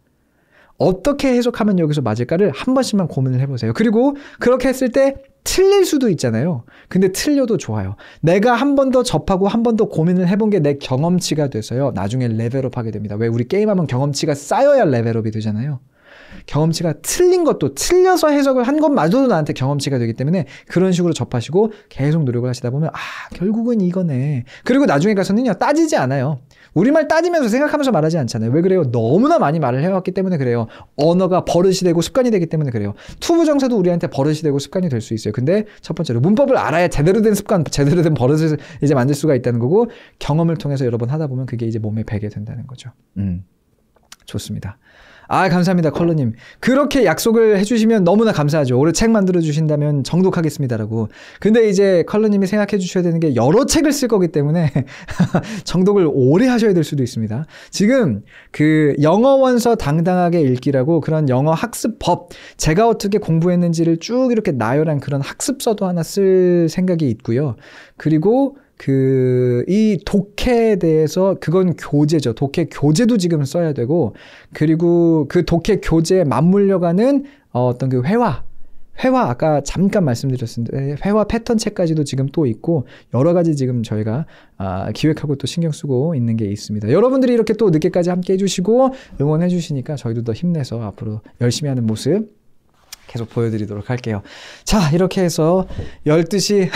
어떻게 해석하면 여기서 맞을까를 한 번씩만 고민을 해보세요. 그리고 그렇게 했을 때 틀릴 수도 있잖아요. 근데 틀려도 좋아요. 내가 한 번 더 접하고 한 번 더 고민을 해본 게 내 경험치가 돼서요, 나중에 레벨업 하게 됩니다. 왜? 우리 게임하면 경험치가 쌓여야 레벨업이 되잖아요. 경험치가 틀린 것도, 틀려서 해석을 한 것마저도 나한테 경험치가 되기 때문에 그런 식으로 접하시고 계속 노력을 하시다 보면 결국은 이거네. 그리고 나중에 가서는요, 따지지 않아요. 우리말 따지면서 생각하면서 말하지 않잖아요. 왜 그래요? 너무나 많이 말을 해왔기 때문에 그래요. 언어가 버릇이 되고 습관이 되기 때문에 그래요. 투부정사도 우리한테 버릇이 되고 습관이 될 수 있어요. 근데 첫 번째로 문법을 알아야 제대로 된 습관, 제대로 된 버릇을 이제 만들 수가 있다는 거고, 경험을 통해서 여러 번 하다 보면 그게 이제 몸에 배게 된다는 거죠. 좋습니다. 감사합니다, 컬러님. 그렇게 약속을 해주시면 너무나 감사하죠. 올해 책 만들어주신다면 정독하겠습니다라고. 근데 이제 컬러님이 생각해 주셔야 되는 게, 여러 책을 쓸 거기 때문에 정독을 오래 하셔야 될 수도 있습니다. 지금 그 영어 원서 당당하게 읽기라고 그런 영어 학습법, 제가 어떻게 공부했는지를 쭉 이렇게 나열한 그런 학습서도 하나 쓸 생각이 있고요. 그리고 이 독해에 대해서, 그건 교재죠. 독해 교재도 지금 써야 되고, 그리고 그 독해 교재에 맞물려가는 어떤 그 회화 아까 잠깐 말씀드렸습니다. 회화 패턴 책까지도 지금 또 있고, 여러 가지 지금 저희가 기획하고 또 신경 쓰고 있는 게 있습니다. 여러분들이 이렇게 또 늦게까지 함께 해주시고 응원해 주시니까 저희도 더 힘내서 앞으로 열심히 하는 모습 계속 보여드리도록 할게요. 자, 이렇게 해서 12시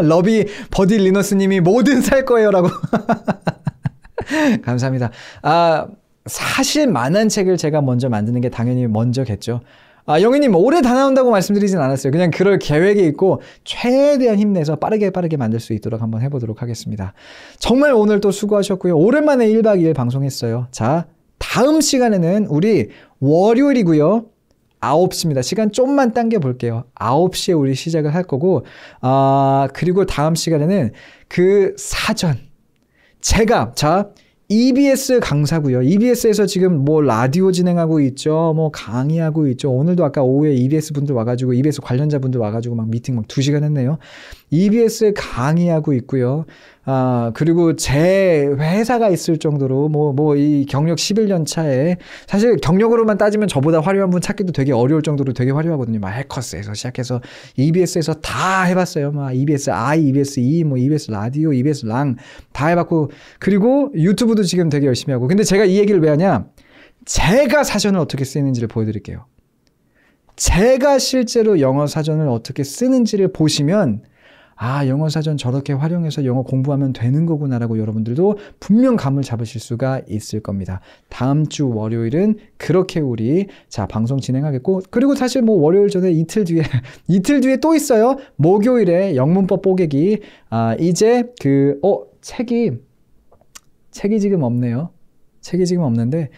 러비 버디 리너스님이 뭐든 살 거예요 라고 감사합니다. 사실 만한 책을 제가 먼저 만드는 게 당연히 먼저겠죠. 영희님 올해 다 나온다고 말씀드리진 않았어요. 그냥 그럴 계획이 있고 최대한 힘내서 빠르게 만들 수 있도록 한번 해보도록 하겠습니다. 정말 오늘 또 수고하셨고요. 오랜만에 1박 2일 방송했어요. 자, 다음 시간에는 우리 월요일이고요. 9시입니다. 시간 좀만 당겨 볼게요. 9시에 우리 시작을 할 거고, 그리고 다음 시간에는 그 사전. EBS 강사고요. EBS에서 지금 뭐 라디오 진행하고 있죠. 뭐 강의하고 있죠. 오늘도 아까 오후에 EBS 분들 와가지고, EBS 관련자 분들 와가지고 막 미팅 막 2시간 했네요. EBS 강의하고 있고요. 그리고 제 회사가 있을 정도로 이 경력 11년 차에, 사실 경력으로만 따지면 저보다 화려한 분 찾기도 되게 어려울 정도로 되게 화려하거든요. 막 해커스에서 시작해서 EBS에서 다 해봤어요. 막 EBS I, EBS E, EBS 라디오, EBS 랑 다 해봤고, 그리고 유튜브도 지금 되게 열심히 하고. 근데 제가 이 얘기를 왜 하냐? 제가 사전을 어떻게 쓰는지를 보여드릴게요. 제가 실제로 영어 사전을 어떻게 쓰는지를 보시면, 영어 사전 저렇게 활용해서 영어 공부하면 되는 거구나라고 여러분들도 분명 감을 잡으실 수가 있을 겁니다. 다음 주 월요일은 그렇게 우리 방송 진행하겠고, 그리고 사실 월요일 전에 이틀 뒤에 또 있어요. 목요일에 영문법 뽀개기. 이제 책이 지금 없네요. 책이 지금 없는데,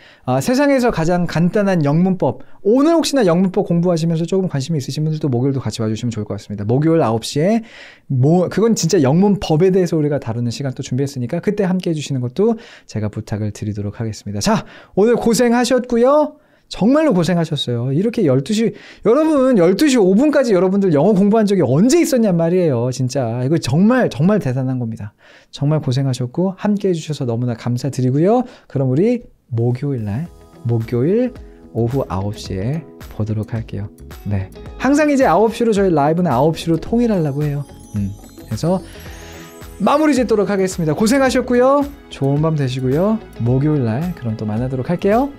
세상에서 가장 간단한 영문법. 오늘 혹시나 영문법 공부하시면서 조금 관심이 있으신 분들도 목요일도 같이 와주시면 좋을 것 같습니다. 목요일 9시에 그건 진짜 영문법에 대해서 우리가 다루는 시간 또 준비했으니까 그때 함께 해주시는 것도 제가 부탁을 드리도록 하겠습니다. 자, 오늘 고생하셨고요. 정말로 고생하셨어요. 이렇게 12시 5분까지 여러분들 영어 공부한 적이 언제 있었냔 말이에요. 진짜 이거 정말 대단한 겁니다. 정말 고생하셨고 함께 해주셔서 너무나 감사드리고요. 그럼 우리 목요일 오후 9시에 보도록 할게요. 네, 항상 이제 9시로 저희 라이브는 9시로 통일하려고 해요. 그래서 마무리 짓도록 하겠습니다. 고생하셨고요. 좋은 밤 되시고요. 목요일 날 그럼 또 만나도록 할게요.